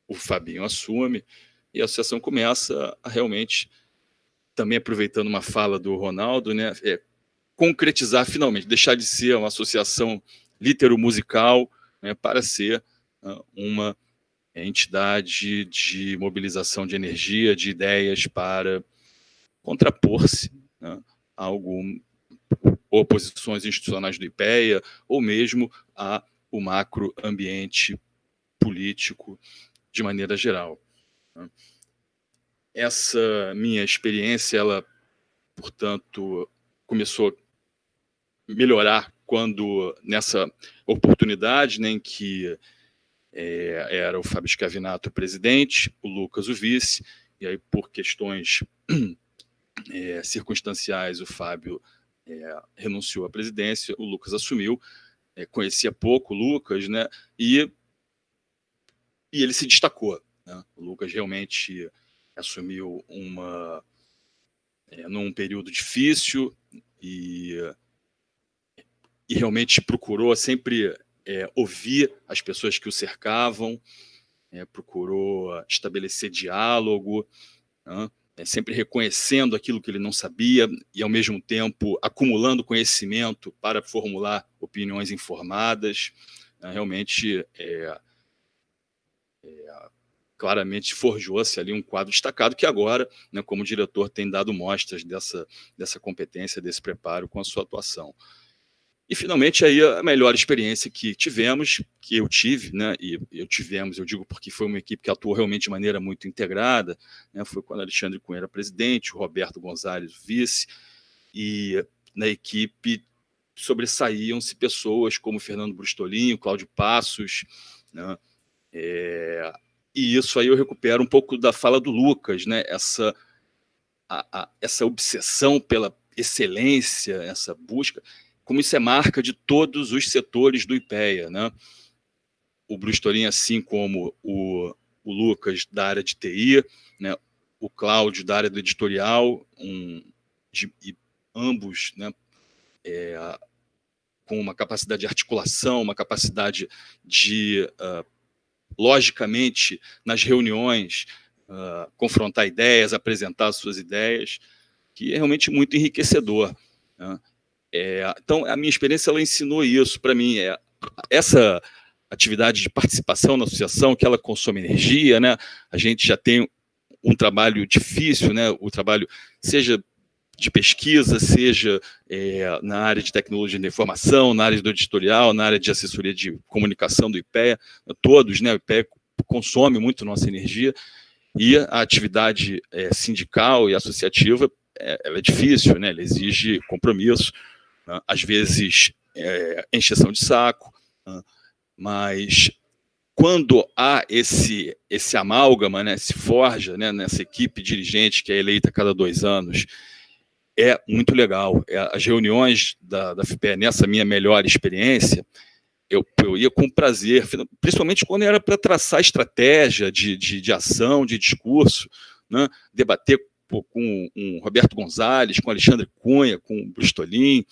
o Fabinho assume, e a associação começa a realmente, também aproveitando uma fala do Ronaldo, né, concretizar finalmente, deixar de ser uma associação litero-musical, né, para ser uma entidade de mobilização de energia, de ideias para contrapor-se, né, a oposições institucionais do IPEA, ou mesmo ao macroambiente político de maneira geral. Essa minha experiência, ela, portanto, começou a melhorar quando, nessa oportunidade, né, em que era o Fábio Schiavinato o presidente, o Lucas o vice, e aí, por questões circunstanciais, o Fábio renunciou à presidência, o Lucas assumiu, conhecia pouco o Lucas, né, e ele se destacou, né? O Lucas realmente assumiu num período difícil e realmente procurou sempre ouvir as pessoas que o cercavam, procurou estabelecer diálogo, né? Sempre reconhecendo aquilo que ele não sabia e, ao mesmo tempo, acumulando conhecimento para formular opiniões informadas. Realmente, claramente forjou-se ali um quadro destacado que agora, né, como diretor, tem dado mostras dessa competência, desse preparo com a sua atuação. E, finalmente, aí a melhor experiência que tivemos, que eu tive, né, e eu digo porque foi uma equipe que atuou realmente de maneira muito integrada, né, foi quando Alexandre Cunha era presidente, o Roberto Gonzalez vice, e na equipe sobressaíam-se pessoas como Fernando Brustolinho, Cláudio Passos, né, e isso aí eu recupero um pouco da fala do Lucas, né, essa obsessão pela excelência, essa busca, como isso é marca de todos os setores do IPEA, né? O Brustolinho, assim como o Lucas, da área de TI, né? O Cláudio, da área do editorial, e ambos, né, com uma capacidade de articulação, uma capacidade de, logicamente, nas reuniões, confrontar ideias, apresentar suas ideias, que é realmente muito enriquecedor, né? Então, a minha experiência, ela ensinou isso para mim. Essa atividade de participação na associação, que ela consome energia, né? A gente já tem um trabalho difícil, né? O trabalho, seja de pesquisa, seja na área de tecnologia da informação, na área do editorial, na área de assessoria de comunicação do IPEA, todos, né? O IPEA consome muito nossa energia, e a atividade sindical e associativa, ela é difícil, né? Ela exige compromisso, né? Às vezes encheção de saco, né? Mas quando há esse amálgama, né, se forja, né, nessa equipe dirigente que é eleita a cada 2 anos, é muito legal. As reuniões da FIPE, nessa minha melhor experiência, eu ia com prazer, principalmente quando era para traçar estratégia de ação, de discurso, né, debater com o Roberto Gonzalez, com Alexandre Cunha, com o Brustolinho.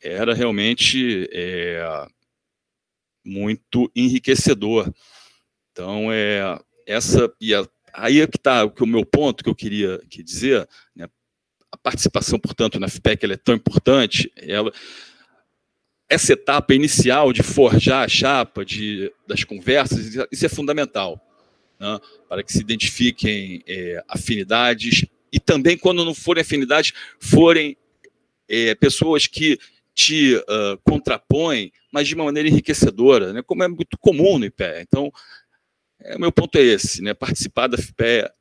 Era realmente muito enriquecedor. Então, aí é que está o meu ponto que eu queria dizer, né? A participação, portanto, na FIPEC, ela é tão importante, essa etapa inicial de forjar a chapa das conversas, isso é fundamental, né? Para que se identifiquem afinidades, e também, quando não forem afinidades, forem pessoas que te contrapõem, mas de uma maneira enriquecedora, né? Como é muito comum no IPEA. Então, o meu ponto é esse, né? Participar da FIPEA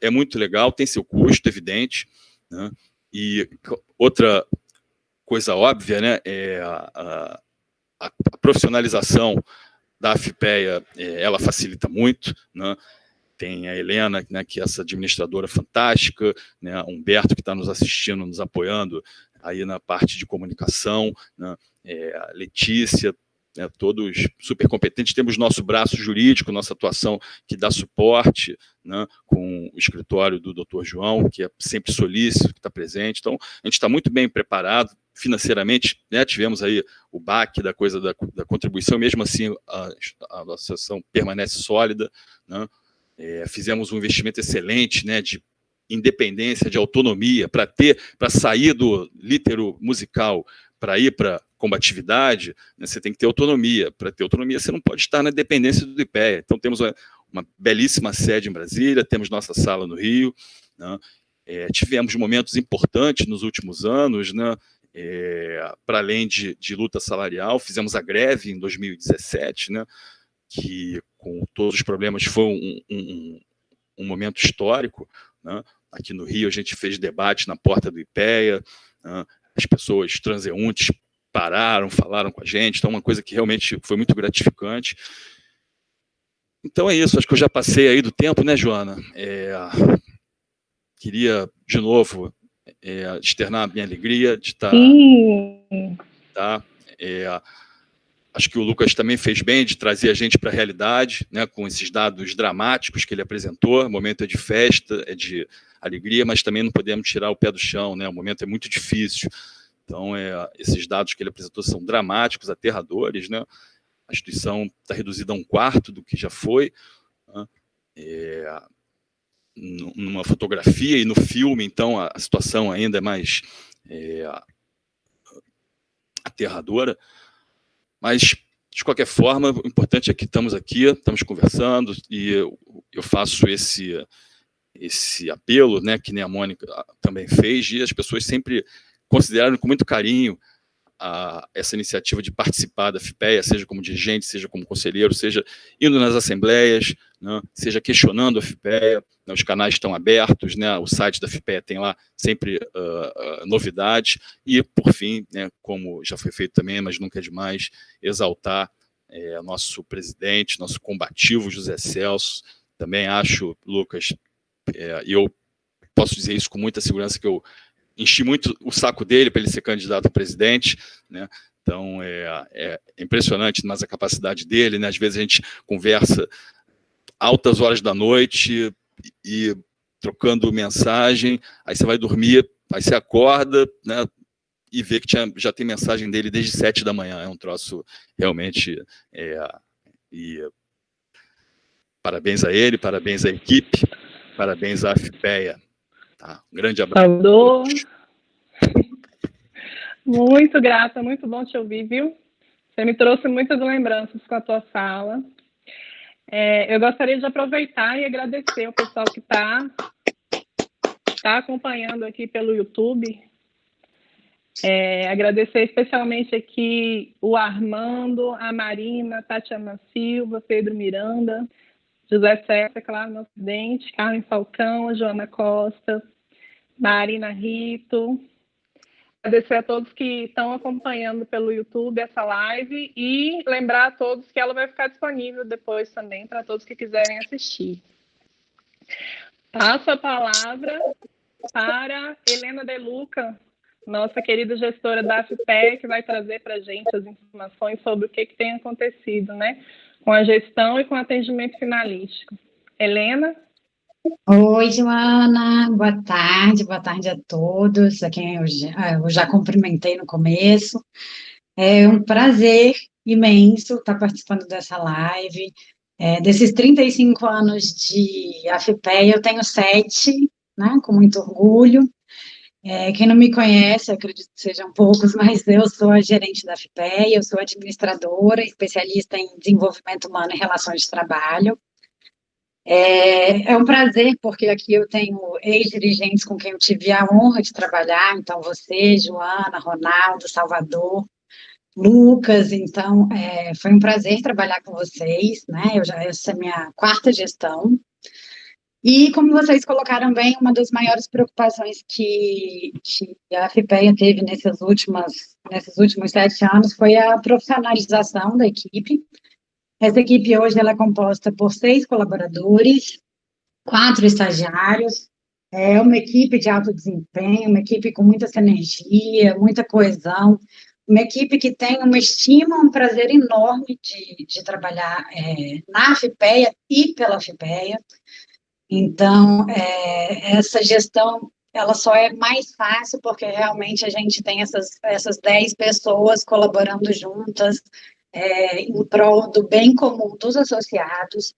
é muito legal, tem seu custo, evidente, né? E outra coisa óbvia, né, é a profissionalização da FIPEA, ela facilita muito, né? Tem a Helena, né, que é essa administradora fantástica, né, Humberto, que está nos assistindo, nos apoiando aí na parte de comunicação, né, a Letícia, né, todos super competentes. Temos nosso braço jurídico, nossa atuação que dá suporte, né, com o escritório do Dr. João, que é sempre solícito, que está presente. Então, a gente está muito bem preparado financeiramente, né, tivemos aí o baque da coisa da contribuição, mesmo assim a associação permanece sólida, né? Fizemos um investimento excelente, né, de independência, de autonomia, para sair do lítero musical para ir para combatividade, né, você tem que ter autonomia. Para ter autonomia, você não pode estar na dependência do IPEA. Então, temos uma belíssima sede em Brasília, temos nossa sala no Rio, né? Tivemos momentos importantes nos últimos anos, né? Para além de luta salarial, fizemos a greve em 2017, né? Que, com todos os problemas, foi um momento histórico, né? Aqui no Rio, a gente fez debate na porta do IPEA, né? As pessoas transeuntes pararam, falaram com a gente, então uma coisa que realmente foi muito gratificante. Então é isso, acho que eu já passei aí do tempo, né, Joana? Queria, de novo, externar a minha alegria de estar... Tá? Acho que o Lucas também fez bem de trazer a gente para a realidade, né, com esses dados dramáticos que ele apresentou. O momento é de festa, é de alegria, mas também não podemos tirar o pé do chão, né? O momento é muito difícil. Então, esses dados que ele apresentou são dramáticos, aterradores, né? A instituição está reduzida a 1/4 do que já foi, né? Numa fotografia e no filme, então, a situação ainda é mais aterradora. Mas, de qualquer forma, o importante é que estamos aqui, estamos conversando, e eu faço esse apelo, né, que nem a Mônica também fez, e as pessoas sempre consideraram com muito carinho essa iniciativa de participar da FIPEA, seja como dirigente, seja como conselheiro, seja indo nas assembleias, né, seja questionando a FIPEA, né, os canais estão abertos, né, o site da FIPEA tem lá sempre novidades, e, por fim, né, como já foi feito também, mas nunca é demais, exaltar nosso presidente, nosso combativo, José Celso. Também acho, Lucas, e eu posso dizer isso com muita segurança, que eu enchi muito o saco dele para ele ser candidato a presidente, né? Então, é impressionante, mas a capacidade dele, né? Às vezes a gente conversa altas horas da noite e trocando mensagem, aí você vai dormir, aí você acorda, né? E vê que já tem mensagem dele desde 7 da manhã. É um troço realmente... E parabéns a ele, parabéns à equipe, parabéns à FIPEA. Tá? Um grande abraço. Salvador. Muito grata, muito bom te ouvir, viu? Você me trouxe muitas lembranças com a tua fala. Eu gostaria de aproveitar e agradecer o pessoal que está acompanhando aqui pelo YouTube. Agradecer especialmente aqui o Armando, a Marina, Tatiana Silva, Pedro Miranda, José César, claro, nosso presidente, Carmen Falcão, a Joana Costa, Marina Rito. Agradecer a todos que estão acompanhando pelo YouTube essa live e lembrar a todos que ela vai ficar disponível depois também para todos que quiserem assistir. Passo a palavra para Helena De Luca, nossa querida gestora da FIPEA, que vai trazer para a gente as informações sobre o que tem acontecido, né, com a gestão e com o atendimento finalístico. Helena? Oi, Joana, boa tarde a todos, a quem eu já cumprimentei no começo. É um prazer imenso estar participando dessa live. Desses 35 anos de AFIPEA, eu tenho 7, né, com muito orgulho. Quem não me conhece, acredito que sejam poucos, mas eu sou a gerente da AFIPEA, eu sou administradora, especialista em desenvolvimento humano e relações de trabalho. É um prazer, porque aqui eu tenho ex-dirigentes com quem eu tive a honra de trabalhar, então você, Joana, Ronaldo, Salvador, Lucas, então foi um prazer trabalhar com vocês, né? Essa é a minha 4ª gestão. E como vocês colocaram bem, uma das maiores preocupações que a FIPEA teve nesses últimos 7 anos foi a profissionalização da equipe. Essa equipe hoje ela é composta por 6 colaboradores, 4 estagiários, é uma equipe de alto desempenho, uma equipe com muita sinergia, muita coesão, uma equipe que tem uma estima, um prazer enorme de trabalhar na FIPEA e pela FIPEA. Então, essa gestão ela só é mais fácil porque realmente a gente tem essas 10 pessoas colaborando juntas, em prol do bem comum dos associados.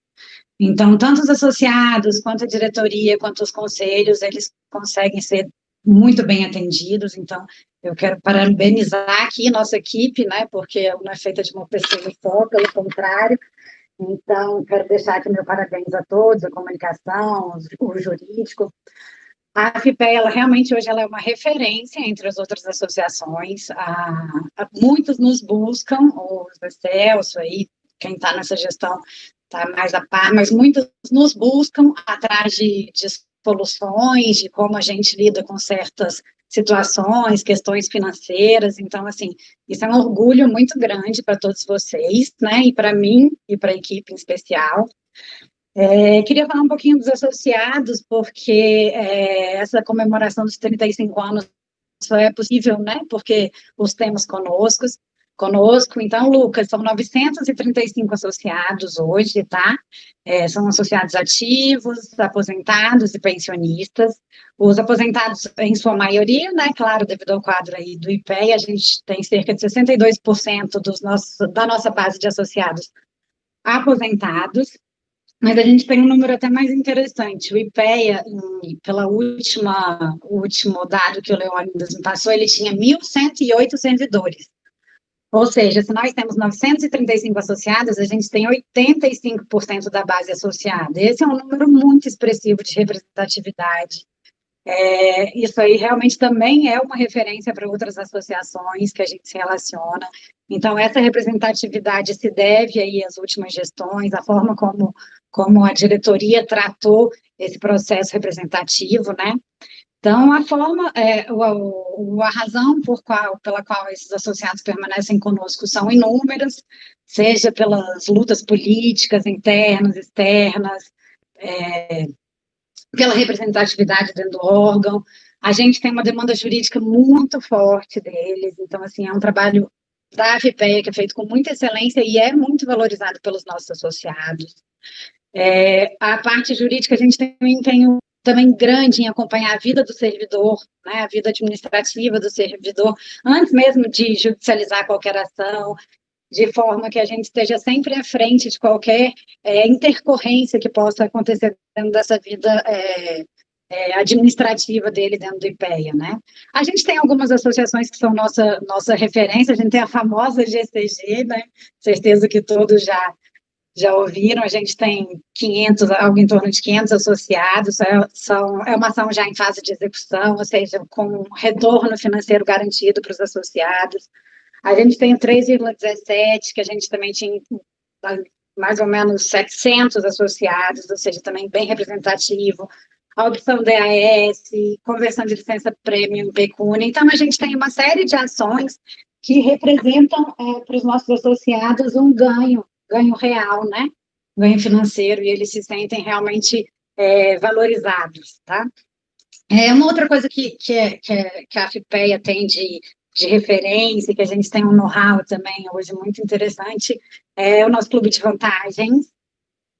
Então, tanto os associados, quanto a diretoria, quanto os conselhos, eles conseguem ser muito bem atendidos. Então, eu quero parabenizar aqui nossa equipe, né, porque não é feita de uma pessoa só, pelo contrário. Então, quero deixar aqui meu parabéns a todos, a comunicação, o jurídico. A FIPEA, ela realmente hoje ela é uma referência entre as outras associações. Muitos nos buscam, o Zé Celso aí, quem está nessa gestão está mais a par, mas muitos nos buscam atrás de soluções, de como a gente lida com certas situações, questões financeiras. Então, assim, isso é um orgulho muito grande para todos vocês, né, e para mim, e para a equipe em especial. Queria falar um pouquinho dos associados, porque essa comemoração dos 35 anos só é possível, né, porque os temos conosco. Então, Lucas, são 935 associados hoje, tá? São associados ativos, aposentados e pensionistas. Os aposentados, em sua maioria, né, claro, devido ao quadro aí do IPEA, a gente tem cerca de 62% da nossa base de associados aposentados. Mas a gente tem um número até mais interessante. O IPEA, o último dado que o Leônidas me passou, ele tinha 1.108 servidores. Ou seja, se nós temos 935 associados, a gente tem 85% da base associada. Esse é um número muito expressivo de representatividade. Isso aí realmente também é uma referência para outras associações que a gente se relaciona. Então, essa representatividade se deve aí às últimas gestões, a forma como a diretoria tratou esse processo representativo, né? Então, a razão pela qual esses associados permanecem conosco são inúmeras, seja pelas lutas políticas internas, externas, pela representatividade dentro do órgão. A gente tem uma demanda jurídica muito forte deles, então, assim, é um trabalho da FIPEA que é feito com muita excelência e é muito valorizado pelos nossos associados. A parte jurídica, a gente tem um empenho também grande em acompanhar a vida do servidor, né, a vida administrativa do servidor, antes mesmo de judicializar qualquer ação, de forma que a gente esteja sempre à frente de qualquer intercorrência que possa acontecer dentro dessa vida administrativa dele dentro do IPEA, né? A gente tem algumas associações que são nossa referência, a gente tem a famosa GCG, né? Certeza que todos já ouviram, a gente tem algo em torno de 500 associados, é uma ação já em fase de execução, ou seja, com retorno financeiro garantido para os associados. A gente tem o 3,17, que a gente também tinha mais ou menos 700 associados, ou seja, também bem representativo. A opção DAS, conversão de licença premium, pecúnia. Então, a gente tem uma série de ações que representam para os nossos associados um ganho real, né? Ganho financeiro, e eles se sentem realmente valorizados, tá? Uma outra coisa que a FIPEA tem de referência, que a gente tem um know-how também hoje muito interessante, é o nosso clube de vantagens,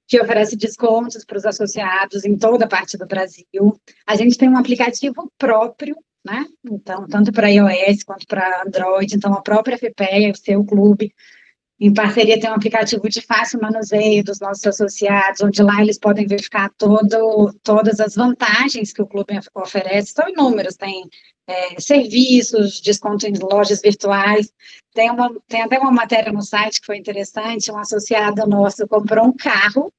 que oferece descontos para os associados em toda a parte do Brasil. A gente tem um aplicativo próprio, né? Então, tanto para iOS quanto para Android. Então, a própria FIPEA, o seu clube, em parceria, tem um aplicativo de fácil manuseio dos nossos associados, onde lá eles podem verificar todas as vantagens que o clube oferece. São inúmeros, tem serviços, desconto em lojas virtuais. Tem até uma matéria no site que foi interessante, um associado nosso comprou um carro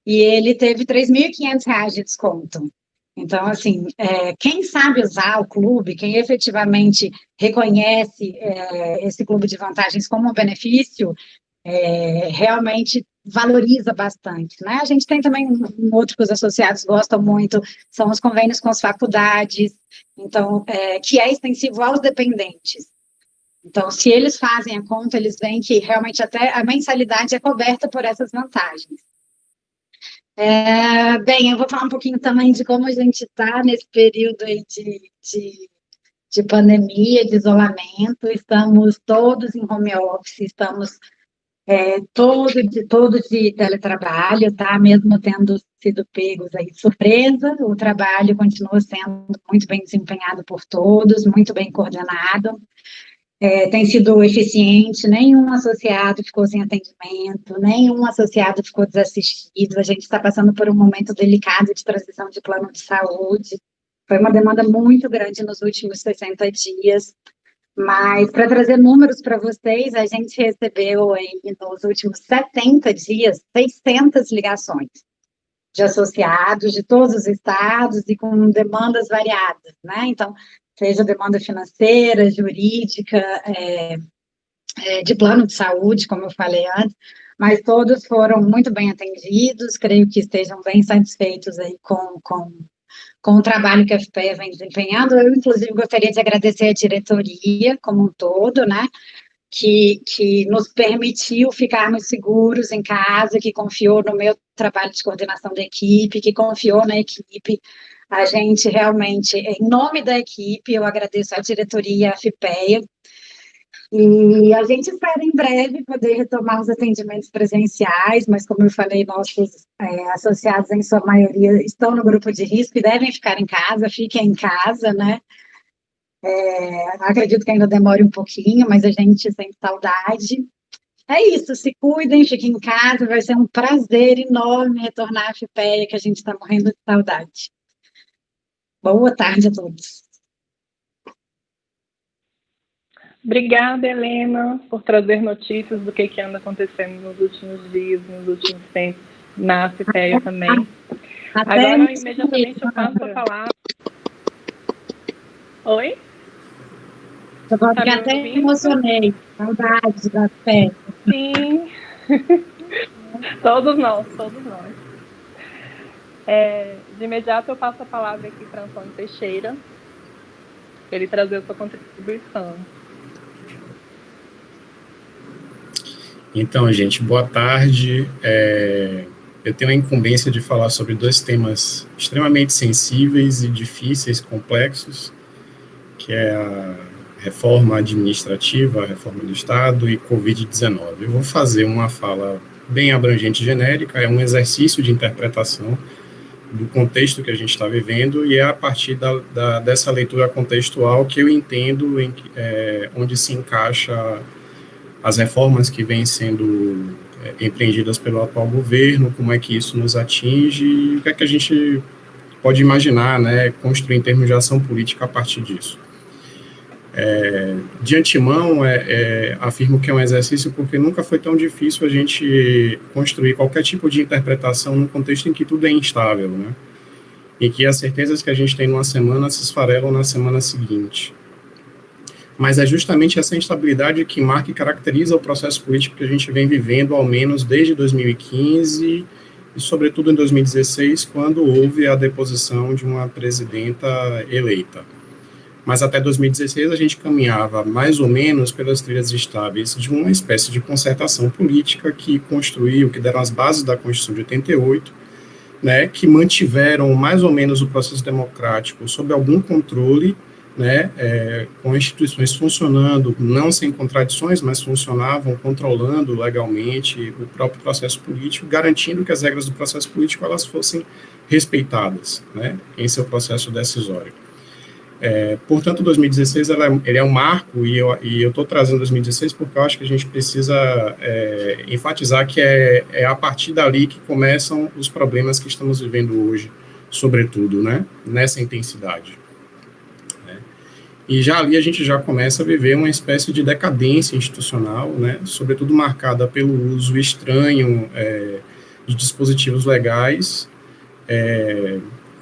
e ele teve R$3.500 de desconto. Então, assim, quem sabe usar o clube, quem efetivamente reconhece esse clube de vantagens como um benefício, realmente valoriza bastante, né? A gente tem também um outro que os associados gostam muito, são os convênios com as faculdades, então, que é extensivo aos dependentes. Então, se eles fazem a conta, eles veem que realmente até a mensalidade é coberta por essas vantagens. Bem, eu vou falar um pouquinho também de como a gente está nesse período aí de pandemia, de isolamento. Estamos todos em home office, estamos todo de teletrabalho, tá? Mesmo tendo sido pegos aí de surpresa, o trabalho continua sendo muito bem desempenhado por todos, muito bem coordenado, tem sido eficiente, nenhum associado ficou sem atendimento, nenhum associado ficou desassistido, a gente está passando por um momento delicado de transição de plano de saúde, foi uma demanda muito grande nos últimos 60 dias, mas, para trazer números para vocês, a gente recebeu aí, nos últimos 70 dias, 600 ligações de associados de todos os estados e com demandas variadas, né? Então, seja demanda financeira, jurídica, de plano de saúde, como eu falei antes, mas todos foram muito bem atendidos, creio que estejam bem satisfeitos aí com o trabalho que a FPEA vem desempenhando. Eu, inclusive, gostaria de agradecer a diretoria como um todo, né, que nos permitiu ficarmos seguros em casa, que confiou no meu trabalho de coordenação da equipe, que confiou na equipe. A gente realmente, em nome da equipe, eu agradeço à diretoria e à FPEA, e a gente espera em breve poder retomar os atendimentos presenciais, mas como eu falei, nossos associados, em sua maioria, estão no grupo de risco e devem ficar em casa, fiquem em casa, né? Acredito que ainda demore um pouquinho, mas a gente sente saudade. É isso, se cuidem, fiquem em casa, vai ser um prazer enorme retornar à FPEA, que a gente está morrendo de saudade. Boa tarde a todos. Obrigada, Helena, por trazer notícias do que anda acontecendo nos últimos dias, nos últimos tempos, na FPEA também. Agora, imediatamente, eu passo a palavra. Oi? Eu vou ficar até emocionei, saudades da festa. Sim, todos nós. De imediato, eu passo a palavra aqui para Antônio Teixeira, para ele trazer a sua contribuição. Então, gente, boa tarde. Eu tenho a incumbência de falar sobre dois temas extremamente sensíveis e difíceis, complexos, que é a reforma administrativa, a reforma do Estado e Covid-19. Eu vou fazer uma fala bem abrangente e genérica, é um exercício de interpretação do contexto que a gente está vivendo, e é a partir dessa leitura contextual que eu entendo onde se encaixa as reformas que vêm sendo empreendidas pelo atual governo, como é que isso nos atinge e o que é que a gente pode imaginar, né, construir em termos de ação política a partir disso. De antemão, afirmo que é um exercício porque nunca foi tão difícil a gente construir qualquer tipo de interpretação num contexto em que tudo é instável, né, e que as certezas que a gente tem numa semana se esfarelam na semana seguinte. Mas é justamente essa instabilidade que marca e caracteriza o processo político que a gente vem vivendo, ao menos desde 2015, e sobretudo em 2016, quando houve a deposição de uma presidenta eleita. Mas até 2016 a gente caminhava mais ou menos pelas trilhas estáveis de uma espécie de concertação política que construiu, que deram as bases da Constituição de 88, né, que mantiveram mais ou menos o processo democrático sob algum controle, né, com instituições funcionando, não sem contradições, mas funcionavam, controlando legalmente o próprio processo político, garantindo que as regras do processo político elas fossem respeitadas, né, em seu processo decisório. Portanto, 2016 ele é um marco, e eu estou trazendo 2016 porque eu acho que a gente precisa enfatizar que é a partir dali que começam os problemas que estamos vivendo hoje, sobretudo, né, nessa intensidade. E já ali a gente já começa a viver uma espécie de decadência institucional, né, sobretudo marcada pelo uso estranho de dispositivos legais,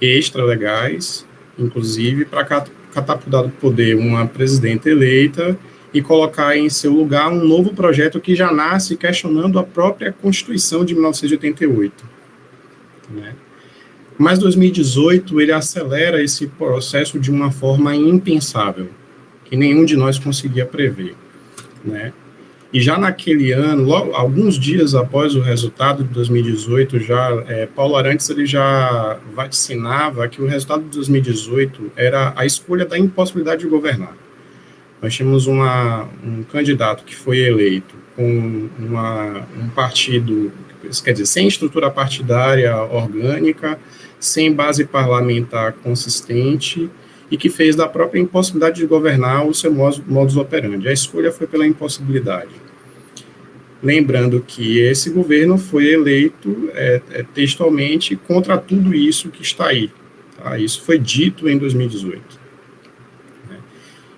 extralegais, inclusive, para catapultar do poder uma presidenta eleita e colocar em seu lugar um novo projeto que já nasce questionando a própria Constituição de 1988, né. Mas 2018, ele acelera esse processo de uma forma impensável, que nenhum de nós conseguia prever, né? E já naquele ano, logo, alguns dias após o resultado de 2018, Paulo Arantes ele já vaticinava que o resultado de 2018 era a escolha da impossibilidade de governar. Nós tínhamos um candidato que foi eleito com um partido, quer dizer, sem estrutura partidária orgânica, sem base parlamentar consistente, e que fez da própria impossibilidade de governar o seu modus operandi. A escolha foi pela impossibilidade. Lembrando que esse governo foi eleito textualmente contra tudo isso que está aí. Tá? Isso foi dito em 2018.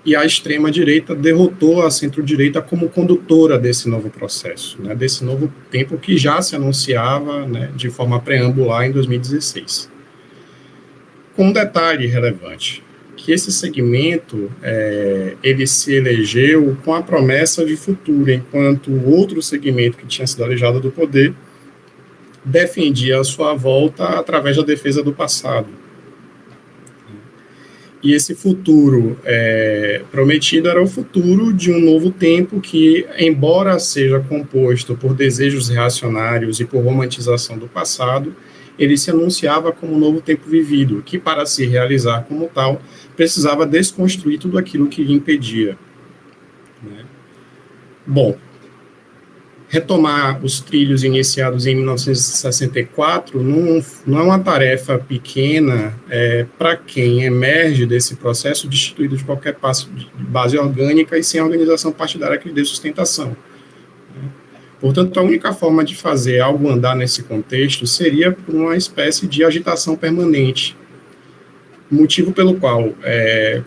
E a extrema-direita derrotou a centro-direita como condutora desse novo processo, né, desse novo tempo que já se anunciava, né, de forma preambular em 2016. Com um detalhe relevante, que esse segmento, ele se elegeu com a promessa de futuro, enquanto o outro segmento que tinha sido alejado do poder defendia a sua volta através da defesa do passado. E esse futuro prometido era o futuro de um novo tempo que, embora seja composto por desejos reacionários e por romantização do passado, ele se anunciava como um novo tempo vivido, que, para se realizar como tal, precisava desconstruir tudo aquilo que lhe impedia. Né? Bom, retomar os trilhos iniciados em 1964 não é uma tarefa pequena para quem emerge desse processo destituído de qualquer base orgânica e sem organização partidária que lhe dê sustentação. Portanto, a única forma de fazer algo andar nesse contexto seria por uma espécie de agitação permanente, motivo pelo qual,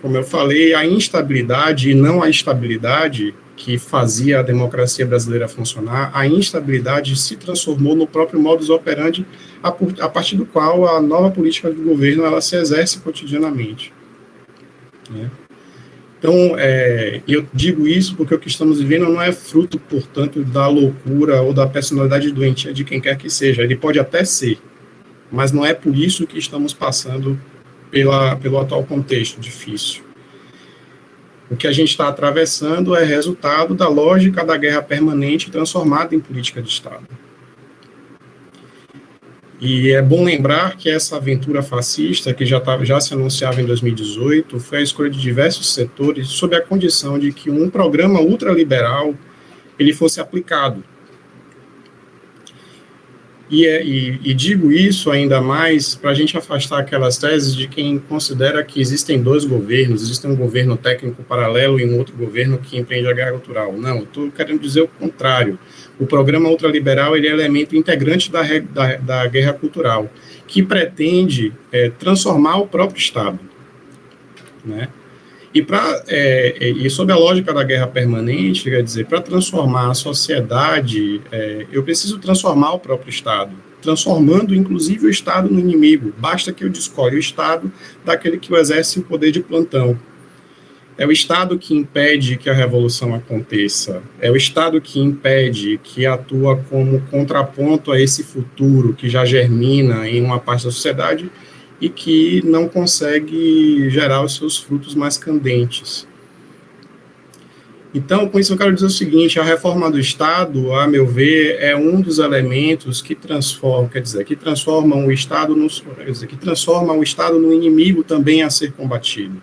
como eu falei, a instabilidade e não a estabilidade que fazia a democracia brasileira funcionar, a instabilidade se transformou no próprio modus operandi a partir do qual a nova política do governo ela se exerce cotidianamente. Né? Então, eu digo isso porque o que estamos vivendo não é fruto, portanto, da loucura ou da personalidade doentia de quem quer que seja. Ele pode até ser, mas não é por isso que estamos passando pelo atual contexto difícil. O que a gente está atravessando é resultado da lógica da guerra permanente transformada em política de Estado. E é bom lembrar que essa aventura fascista, que já se anunciava em 2018, foi a escolha de diversos setores sob a condição de que um programa ultraliberal ele fosse aplicado. E digo isso ainda mais para a gente afastar aquelas teses de quem considera que existem dois governos, existe um governo técnico paralelo e um outro governo que empreende a guerra cultural. Não, eu estou querendo dizer o contrário. O programa ultraliberal ele é elemento integrante da guerra cultural, que pretende transformar o próprio Estado. Né? E sob a lógica da guerra permanente, quer dizer, para transformar a sociedade, eu preciso transformar o próprio Estado, transformando, inclusive, o Estado no inimigo. Basta que eu descolhe o Estado daquele que exerce o poder de plantão. É o Estado que impede que a revolução aconteça, é o Estado que impede, que atua como contraponto a esse futuro que já germina em uma parte da sociedade e que não consegue gerar os seus frutos mais candentes. Então, com isso eu quero dizer o seguinte, a reforma do Estado, a meu ver, é um dos elementos que transformam o Estado no inimigo também a ser combatido.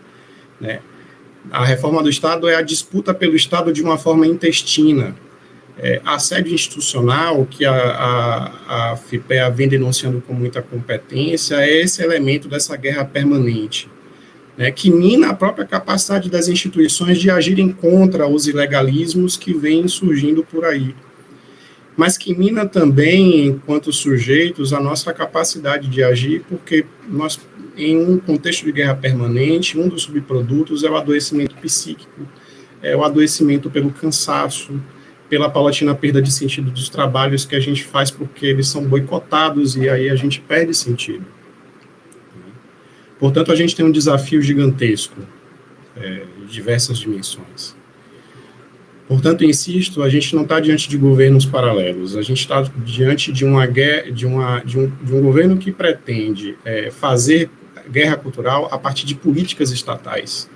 Né? A reforma do Estado é a disputa pelo Estado de uma forma intestina. A sede institucional, que a FIPEA vem denunciando com muita competência, é esse elemento dessa guerra permanente, né, que mina a própria capacidade das instituições de agirem contra os ilegalismos que vêm surgindo por aí, mas que mina também, enquanto sujeitos, a nossa capacidade de agir, porque nós, em um contexto de guerra permanente, um dos subprodutos é o adoecimento psíquico, é o adoecimento pelo cansaço, pela paulatina perda de sentido dos trabalhos que a gente faz porque eles são boicotados e aí a gente perde sentido. Portanto, a gente tem um desafio gigantesco, de diversas dimensões. Portanto, insisto, a gente não está diante de governos paralelos, a gente está diante de um governo que pretende fazer guerra cultural a partir de políticas estatais.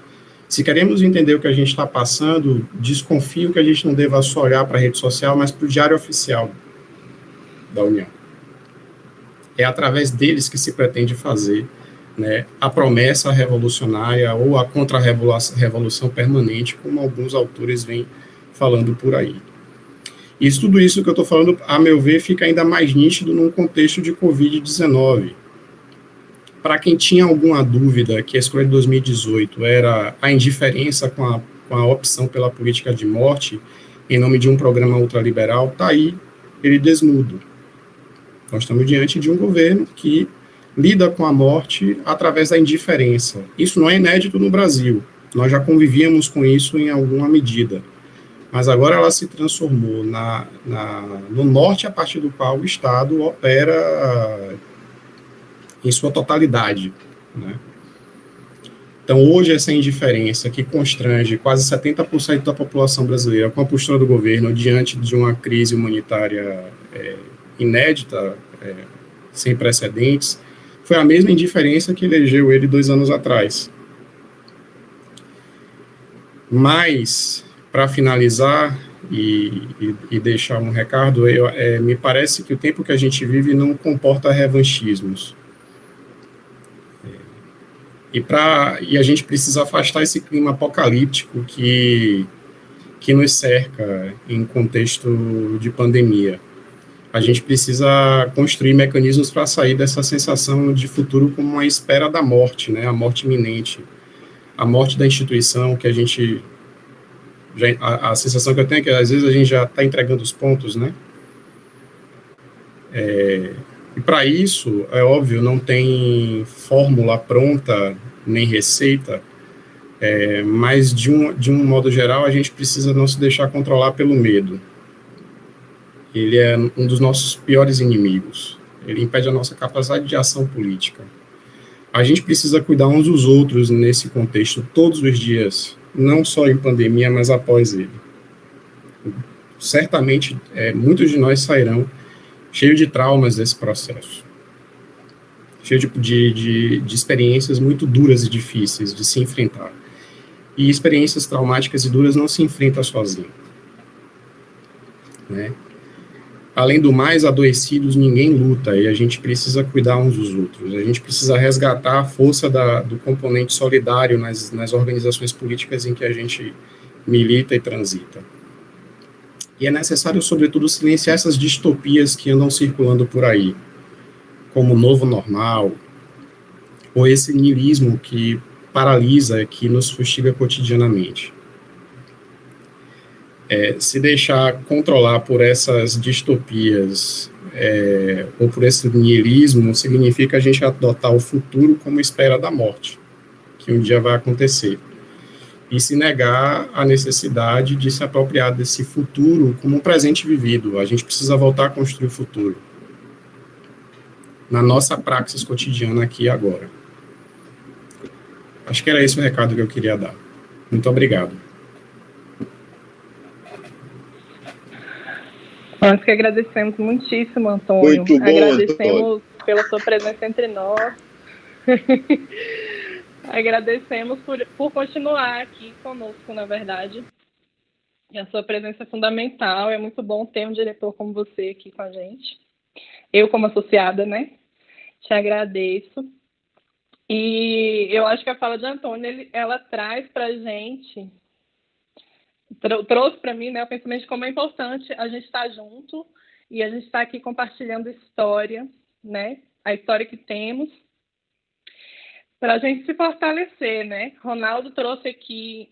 Se queremos entender o que a gente está passando, desconfio que a gente não deva só olhar para a rede social, mas para o diário oficial da União. É através deles que se pretende fazer, né, a promessa revolucionária ou a contra-revolução permanente, como alguns autores vêm falando por aí. Tudo isso que eu estou falando, a meu ver, fica ainda mais nítido num contexto de Covid-19. Para quem tinha alguma dúvida que a escolha de 2018 era a indiferença com a opção pela política de morte, em nome de um programa ultraliberal, está aí ele desnudo. Nós estamos diante de um governo que lida com a morte através da indiferença. Isso não é inédito no Brasil. Nós já convivíamos com isso em alguma medida. Mas agora ela se transformou no norte, a partir do qual o Estado opera em sua totalidade, né? Então, hoje, essa indiferença que constrange quase 70% da população brasileira com a postura do governo diante de uma crise humanitária inédita, sem precedentes, foi a mesma indiferença que elegeu ele 2 anos atrás. Mas, para finalizar e deixar um recado, me parece que o tempo que a gente vive não comporta revanchismos. E a gente precisa afastar esse clima apocalíptico que nos cerca em contexto de pandemia. A gente precisa construir mecanismos para sair dessa sensação de futuro como uma espera da morte, né? A morte iminente, a morte da instituição, que a gente... a sensação que eu tenho é que às vezes a gente já está entregando os pontos, né? E para isso, é óbvio, não tem fórmula pronta, nem receita, mas de um modo geral, a gente precisa não se deixar controlar pelo medo. Ele é um dos nossos piores inimigos. Ele impede a nossa capacidade de ação política. A gente precisa cuidar uns dos outros nesse contexto todos os dias, não só em pandemia, mas após ele. Certamente, muitos de nós sairão cheios de traumas desse processo, cheio de experiências muito duras e difíceis de se enfrentar. E experiências traumáticas e duras não se enfrentam sozinho, né? Além do mais, adoecidos ninguém luta, e a gente precisa cuidar uns dos outros. A gente precisa resgatar a força do componente solidário nas organizações políticas em que a gente milita e transita. E é necessário, sobretudo, silenciar essas distopias que andam circulando por aí, como o novo normal, ou esse niilismo que paralisa, que nos fustiga cotidianamente. Se deixar controlar por essas distopias ou por esse niilismo, significa a gente adotar o futuro como espera da morte, que um dia vai acontecer, e se negar a necessidade de se apropriar desse futuro como um presente vivido. A gente precisa voltar a construir o futuro na nossa praxis cotidiana aqui e agora. Acho que era esse o recado que eu queria dar. Muito obrigado. Nós que agradecemos muitíssimo, Antônio. Muito bom, agradecemos Antônio. Pela sua presença entre nós. Agradecemos por continuar aqui conosco, na verdade. E a sua presença é fundamental. É muito bom ter um diretor como você aqui com a gente. Eu, como associada, né? Te agradeço. E eu acho que a fala de Antônio, ela traz para a gente... trouxe para mim, né, o pensamento de como é importante a gente estar junto e a gente estar aqui compartilhando história, né, a história que temos, para a gente se fortalecer, né. Ronaldo trouxe aqui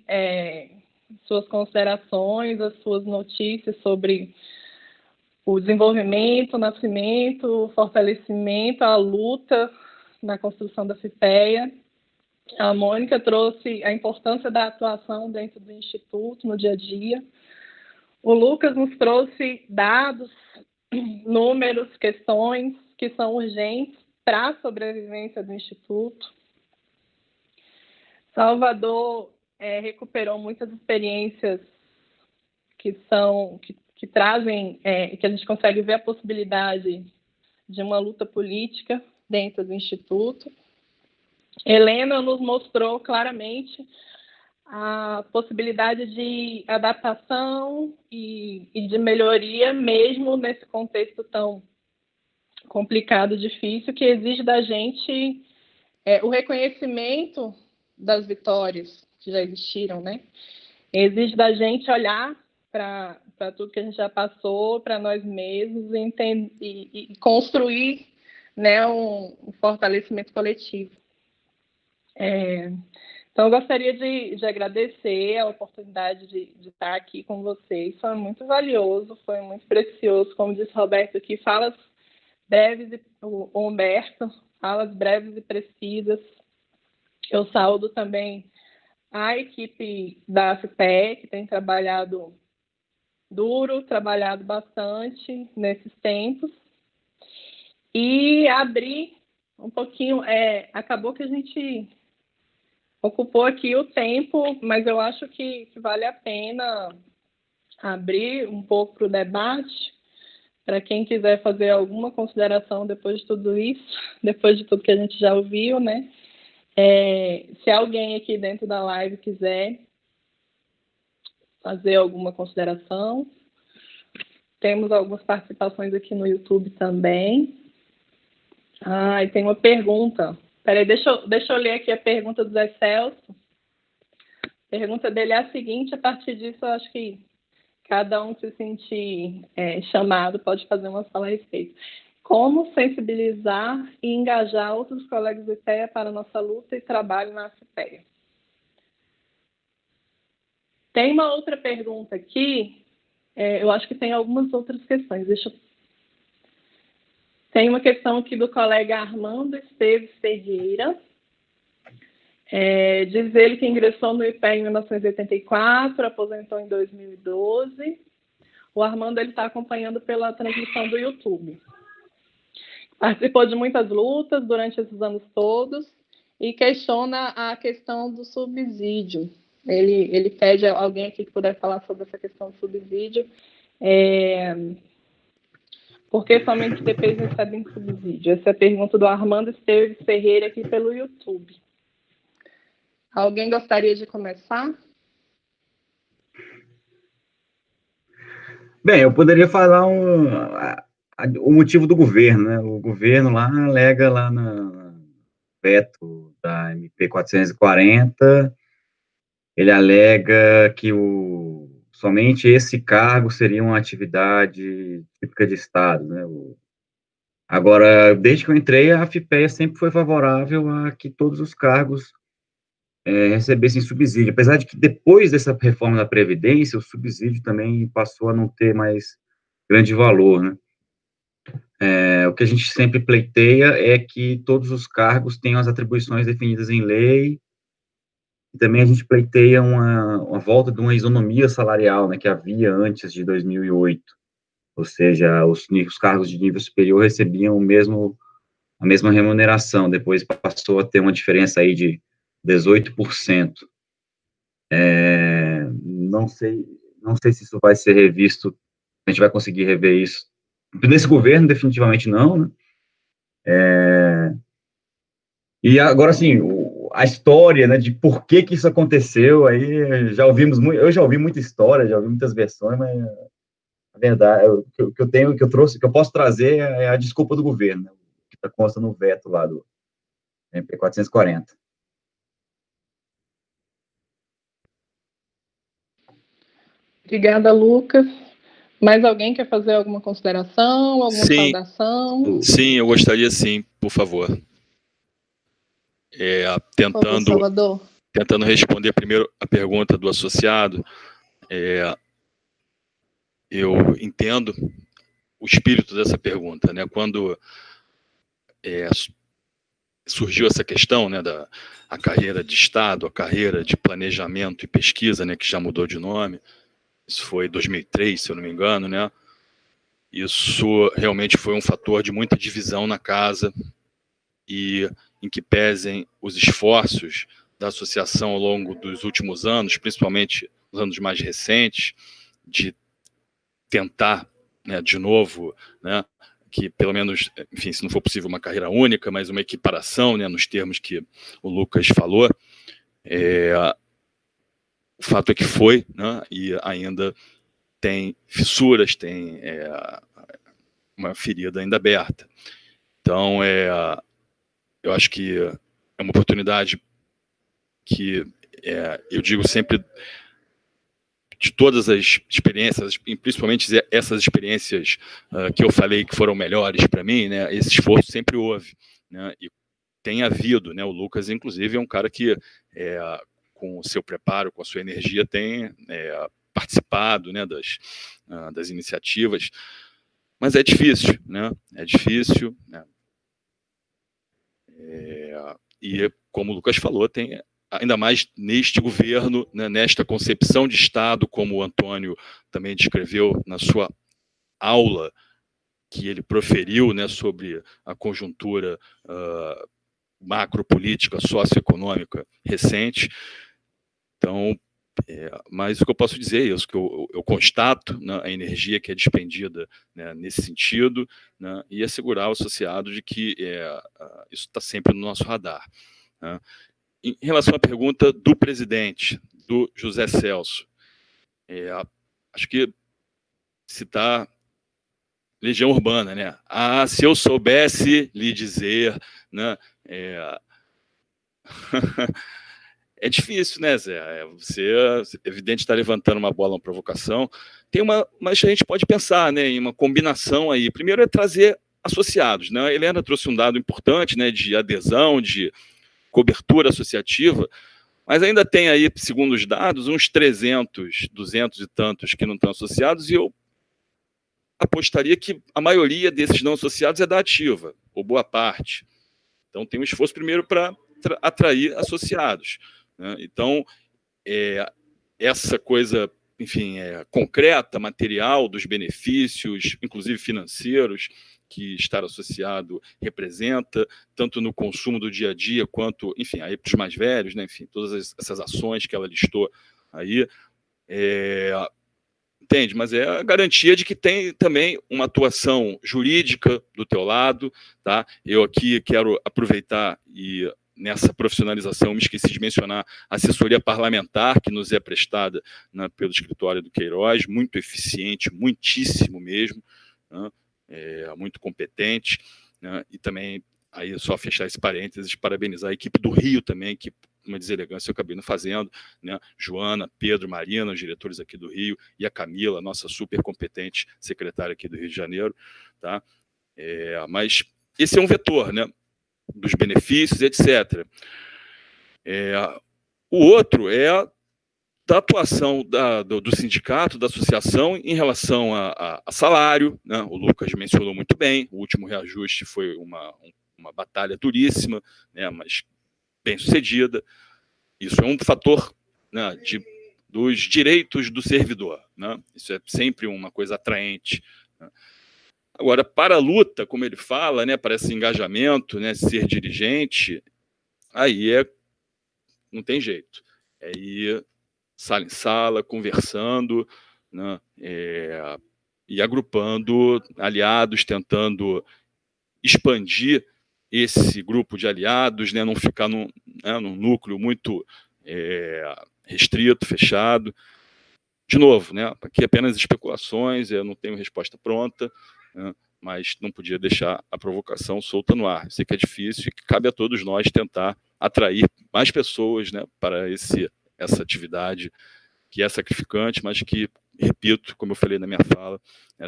suas considerações, as suas notícias sobre o desenvolvimento, o nascimento, o fortalecimento, a luta na construção da FIPEA. A Mônica trouxe a importância da atuação dentro do Instituto, no dia a dia. O Lucas nos trouxe dados, números, questões que são urgentes para a sobrevivência do Instituto. Salvador recuperou muitas experiências que trazem, que a gente consegue ver a possibilidade de uma luta política dentro do Instituto. Helena nos mostrou claramente a possibilidade de adaptação e de melhoria, mesmo nesse contexto tão complicado, difícil, que exige da gente o reconhecimento das vitórias que já existiram, né? Exige da gente olhar para para tudo que a gente já passou, para nós mesmos, e construir, né, um fortalecimento coletivo. Então, eu gostaria de agradecer a oportunidade de estar aqui com vocês. Foi muito valioso, foi muito precioso. Como disse Roberto aqui, falas breves, o Humberto, falas breves e precisas. Eu saúdo também a equipe da FPE, que tem trabalhado duro, trabalhado bastante nesses tempos. E abrir um pouquinho, acabou que a gente ocupou aqui o tempo, mas eu acho que vale a pena abrir um pouco para o debate, para quem quiser fazer alguma consideração depois de tudo isso, depois de tudo que a gente já ouviu, né? Se alguém aqui dentro da live quiser fazer alguma consideração, temos algumas participações aqui no YouTube também. E tem uma pergunta. Peraí, deixa eu ler aqui a pergunta do Zé Celso. A pergunta dele é a seguinte: a partir disso, eu acho que cada um se sentir chamado pode fazer uma fala a respeito. Como sensibilizar e engajar outros colegas do IPEA para a nossa luta e trabalho na FPEA? Tem uma outra pergunta aqui, eu acho que tem algumas outras questões. Tem uma questão aqui do colega Armando Esteves Ferreira. Diz ele que ingressou no IPEA em 1984, aposentou em 2012. O Armando está acompanhando pela transmissão do YouTube. Participou de muitas lutas durante esses anos todos e questiona a questão do subsídio. Ele pede a alguém aqui que puder falar sobre essa questão do subsídio. Por que somente TPs recebem subsídio? Essa é a pergunta do Armando Esteves Ferreira aqui pelo YouTube. Alguém gostaria de começar? Bem, eu poderia falar o motivo do governo, né? O governo lá alega lá no veto da MP 440, ele alega que somente esse cargo seria uma atividade típica de Estado, né? Agora, desde que eu entrei, a FPEA sempre foi favorável a que todos os cargos recebessem subsídio, apesar de que depois dessa reforma da Previdência, o subsídio também passou a não ter mais grande valor, né? O que a gente sempre pleiteia é que todos os cargos tenham as atribuições definidas em lei, e também a gente pleiteia uma volta de uma isonomia salarial, né, que havia antes de 2008, ou seja, os cargos de nível superior recebiam a mesma remuneração, depois passou a ter uma diferença aí de 18%. Não sei se isso vai ser revisto, a gente vai conseguir rever isso. Nesse governo, definitivamente não, né? E agora, assim, a história, né, de por que isso aconteceu, aí eu já ouvi muita história, já ouvi muitas versões, mas a verdade, o que eu posso trazer é a desculpa do governo, né, que consta no veto lá do MP 440. Obrigada, Lucas. Mais alguém quer fazer alguma consideração, alguma saudação? Sim, eu gostaria sim, por favor. Tentando responder primeiro a pergunta do associado, eu entendo o espírito dessa pergunta, né? Quando surgiu essa questão, né, a carreira de Estado, a carreira de planejamento e pesquisa, né, que já mudou de nome, isso foi em 2003, se eu não me engano, né? Isso realmente foi um fator de muita divisão na casa, e em que pesem os esforços da associação ao longo dos últimos anos, principalmente nos anos mais recentes, de tentar, né, de novo, né, que pelo menos, enfim, se não for possível uma carreira única, mas uma equiparação, né, nos termos que o Lucas falou. O fato é que foi, né, e ainda tem fissuras, tem uma ferida ainda aberta. Então, eu acho que é uma oportunidade que eu digo sempre de todas as experiências, principalmente essas experiências que eu falei que foram melhores para mim, né, esse esforço sempre houve, né, e tem havido, né, o Lucas, inclusive, é um cara que, com o seu preparo, com a sua energia, tem participado, né, das iniciativas, mas é difícil, né, né, e, como o Lucas falou, tem, ainda mais neste governo, né, nesta concepção de Estado, como o Antônio também descreveu na sua aula que ele proferiu, né, sobre a conjuntura macropolítica, socioeconômica recente. Então, mas o que eu posso dizer é isso, que eu constato, né, a energia que é despendida, né, nesse sentido, né, e assegurar ao associado de que isso está sempre no nosso radar, né. Em relação à pergunta do presidente, do José Celso, acho que citar Legião Urbana, né? Se eu soubesse lhe dizer, né? É difícil, né, Zé? Você, evidente, está levantando uma bola, uma provocação. Mas a gente pode pensar, né, em uma combinação aí. Primeiro é trazer associados, né? A Helena trouxe um dado importante, né, de adesão, de cobertura associativa, mas ainda tem aí, segundo os dados, uns 300, 200 e tantos que não estão associados, e eu apostaria que a maioria desses não associados é da ativa, ou boa parte. Então, tem um esforço primeiro para atrair associados, né? Então, essa coisa, enfim, concreta, material, dos benefícios, inclusive financeiros, que estar associado representa, tanto no consumo do dia a dia, quanto, enfim, aí para os mais velhos, né? Enfim, todas essas ações que ela listou aí, entende? Mas é a garantia de que tem também uma atuação jurídica do teu lado, tá? Eu aqui quero aproveitar e, nessa profissionalização, me esqueci de mencionar a assessoria parlamentar que nos é prestada, né, pelo escritório do Queiroz, muito eficiente, muitíssimo mesmo, né? Muito competente, né? E também, aí só fechar esse parênteses, parabenizar a equipe do Rio também, que uma deselegância eu acabei não fazendo, né? Joana, Pedro, Marina, os diretores aqui do Rio, e a Camila, nossa super competente secretária aqui do Rio de Janeiro, tá? Mas esse é um vetor, né, dos benefícios, etc. O outro é da atuação do sindicato, da associação, em relação a salário, né? O Lucas mencionou muito bem, o último reajuste foi uma batalha duríssima, né, mas bem sucedida. Isso é um fator, né, dos direitos do servidor, né? Isso é sempre uma coisa atraente, né? Agora, para a luta, como ele fala, né, para esse engajamento, né, ser dirigente, aí não tem jeito. É ir sala em sala, conversando, né, e agrupando aliados, tentando expandir esse grupo de aliados, né, não ficar num núcleo muito restrito, fechado. De novo, né, aqui apenas especulações, eu não tenho resposta pronta, né, mas não podia deixar a provocação solta no ar. Sei que é difícil e que cabe a todos nós tentar atrair mais pessoas, né, para essa atividade que é sacrificante, mas que, repito, como eu falei na minha fala,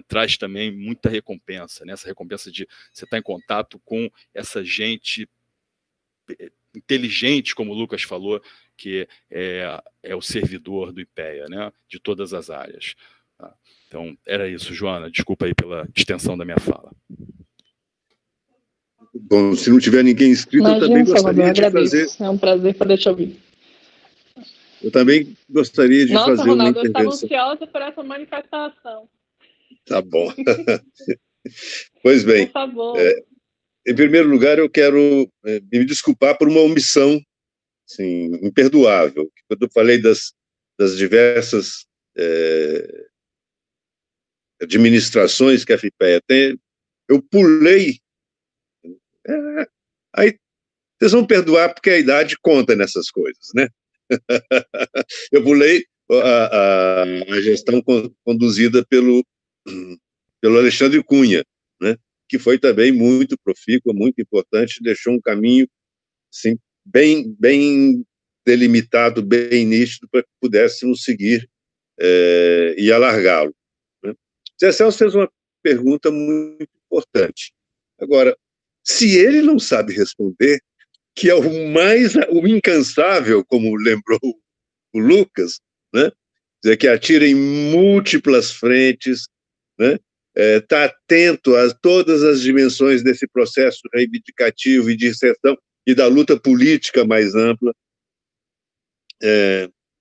traz também muita recompensa, né? Essa recompensa de você estar em contato com essa gente inteligente, como o Lucas falou, que é o servidor do IPEA, né? De todas as áreas. Tá? Então, era isso, Joana. Desculpa aí pela extensão da minha fala. Bom, se não tiver ninguém inscrito, eu também gostaria de fazer... É um prazer poder te ouvir. Eu também gostaria de fazer Ronaldo, uma intervenção. eu estava ansiosa por essa manifestação. Tá bom. Pois bem. Por favor. Em primeiro lugar, eu quero me desculpar por uma omissão, assim, imperdoável. Quando eu falei das diversas administrações que a FIPEA tem, eu pulei. Aí vocês vão perdoar porque a idade conta nessas coisas, né? Eu pulei a gestão conduzida pelo Alexandre Cunha, né? Que foi também muito profícua, muito importante, deixou um caminho assim, bem delimitado, bem nítido, para que pudéssemos seguir e alargá-lo, né? Zé Celso fez uma pergunta muito importante. Agora, se ele não sabe responder, que é o incansável, como lembrou o Lucas, né? Dizer, que atira em múltiplas frentes, né? Está atento a todas as dimensões desse processo reivindicativo e de inserção e da luta política mais ampla,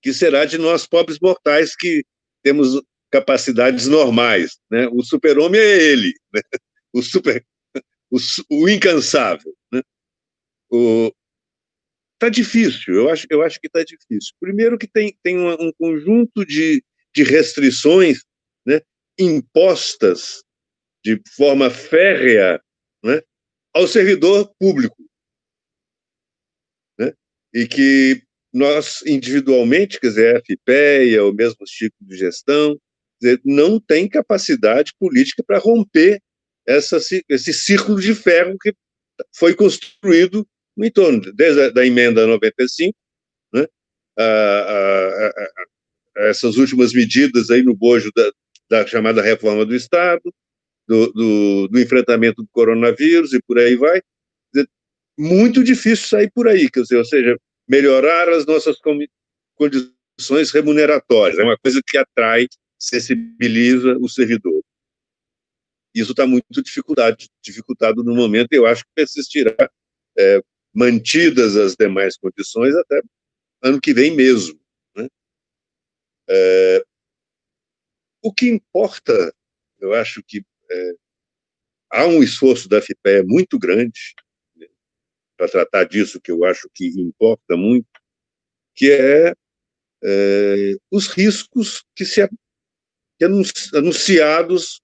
que será de nós pobres mortais que temos capacidades normais, né? O super-homem é ele, né? o incansável, né? Está difícil, eu acho que está difícil. Primeiro que tem um conjunto de restrições, né, impostas de forma férrea, né, ao servidor público, né, e que nós, individualmente, quer dizer, a FPEA, o mesmo ciclo de gestão, quer dizer, não tem capacidade política para romper esse círculo de ferro que foi construído no entorno, desde a emenda 95, né, essas últimas medidas aí no bojo da chamada reforma do Estado, do enfrentamento do coronavírus e por aí vai. Muito difícil sair por aí, quer dizer, ou seja, melhorar as nossas condições remuneratórias, é uma coisa que atrai, sensibiliza o servidor. Isso está muito dificultado no momento, e eu acho que persistirá, mantidas as demais condições, até ano que vem mesmo, né? O que importa, eu acho que há um esforço da FPEA muito grande, né, para tratar disso, que eu acho que importa muito, que os riscos anunciados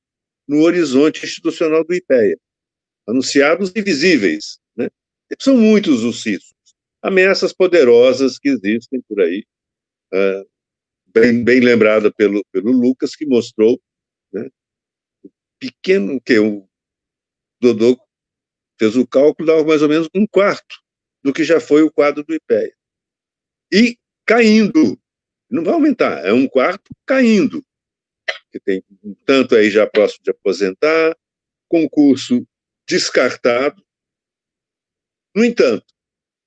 no horizonte institucional do IPEA, anunciados e visíveis, né? São muitos os riscos, ameaças poderosas que existem por aí, bem lembrada pelo Lucas, que mostrou, né, pequeno, que o Dodô fez o cálculo, dava mais ou menos um quarto do que já foi o quadro do IPEA. E caindo, não vai aumentar, é um quarto caindo, que tem um tanto aí já próximo de aposentar, concurso descartado. No entanto,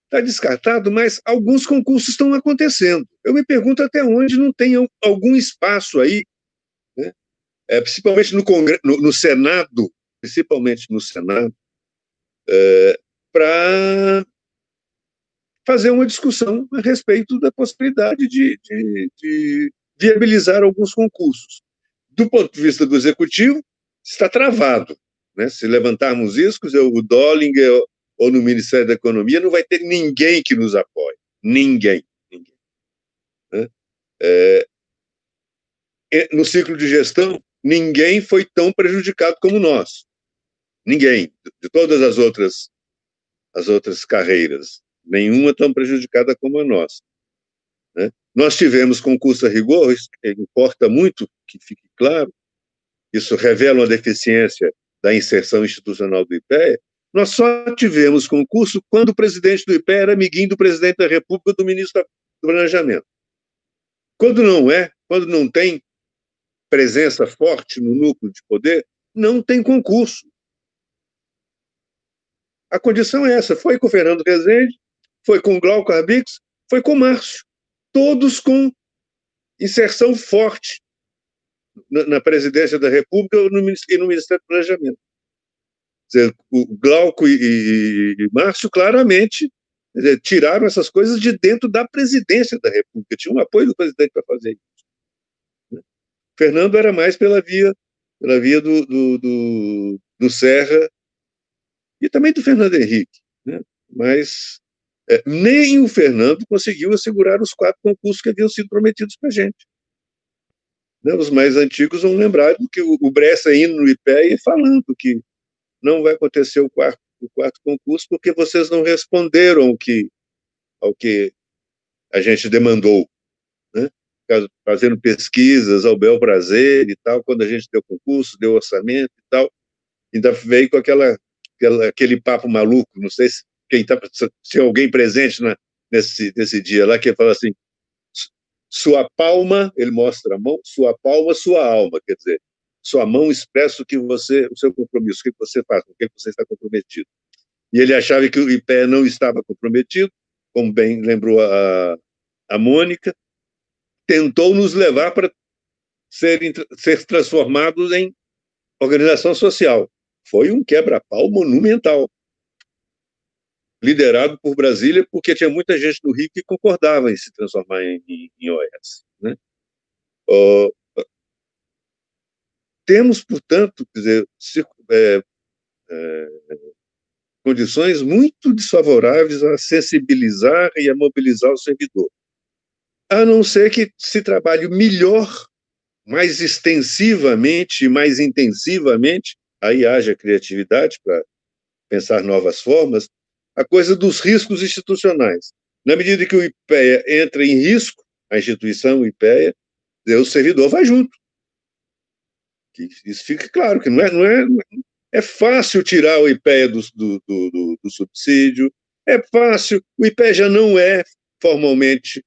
está descartado, mas alguns concursos estão acontecendo. Eu me pergunto até onde não tem algum espaço aí, né? Principalmente no Senado, para fazer uma discussão a respeito da possibilidade de viabilizar alguns concursos. Do ponto de vista do Executivo, está travado, né? Se levantarmos riscos, o Dollinger ou no Ministério da Economia, não vai ter ninguém que nos apoie. Ninguém. Né? No ciclo de gestão, ninguém foi tão prejudicado como nós. Ninguém. De todas as outras carreiras, nenhuma tão prejudicada como a nossa. Né? Nós tivemos concurso a rigor, isso importa muito que fique claro, isso revela uma deficiência da inserção institucional do IPEA. Nós só tivemos concurso quando o presidente do IPEA era amiguinho do presidente da República, do ministro do Planejamento. Quando não tem presença forte no núcleo de poder, não tem concurso. A condição é essa. Foi com o Fernando Rezende, foi com o Glauco Arbix, foi com o Márcio. Todos com inserção forte na presidência da República e no Ministério do Planejamento. Quer dizer, o Glauco e Márcio claramente tiraram essas coisas de dentro da presidência da República. Tinha um apoio do presidente para fazer isso. Fernando era mais pela via do Serra e também do Fernando Henrique, né? Mas nem o Fernando conseguiu assegurar os 4 concursos que haviam sido prometidos para a gente. Né? Os mais antigos vão lembrar do que o Bressa indo no IPEA e falando que não vai acontecer o quarto concurso porque vocês não responderam ao que a gente demandou, né? Fazendo pesquisas ao bel prazer e tal, quando a gente deu concurso, deu orçamento e tal, ainda veio com aquele papo maluco, não sei se alguém presente nesse dia lá, que fala assim, sua palma, ele mostra a mão, sua palma, sua alma, quer dizer, sua mão expressa o seu compromisso, o que você faz, com o que você está comprometido. E ele achava que o IPEA não estava comprometido, como bem lembrou a Mônica, tentou nos levar para ser transformados em organização social. Foi um quebra-pau monumental, liderado por Brasília, porque tinha muita gente no Rio que concordava em se transformar em OS. Né? Temos, portanto, quer dizer, condições muito desfavoráveis a sensibilizar e a mobilizar o servidor, a não ser que se trabalhe melhor, mais extensivamente e mais intensivamente, aí haja criatividade para pensar novas formas, a coisa dos riscos institucionais. Na medida que o IPEA entra em risco, a instituição IPEA, o servidor vai junto. Que isso fique claro, que não é fácil tirar o IPEA do subsídio, é fácil, o IPEA já não é formalmente,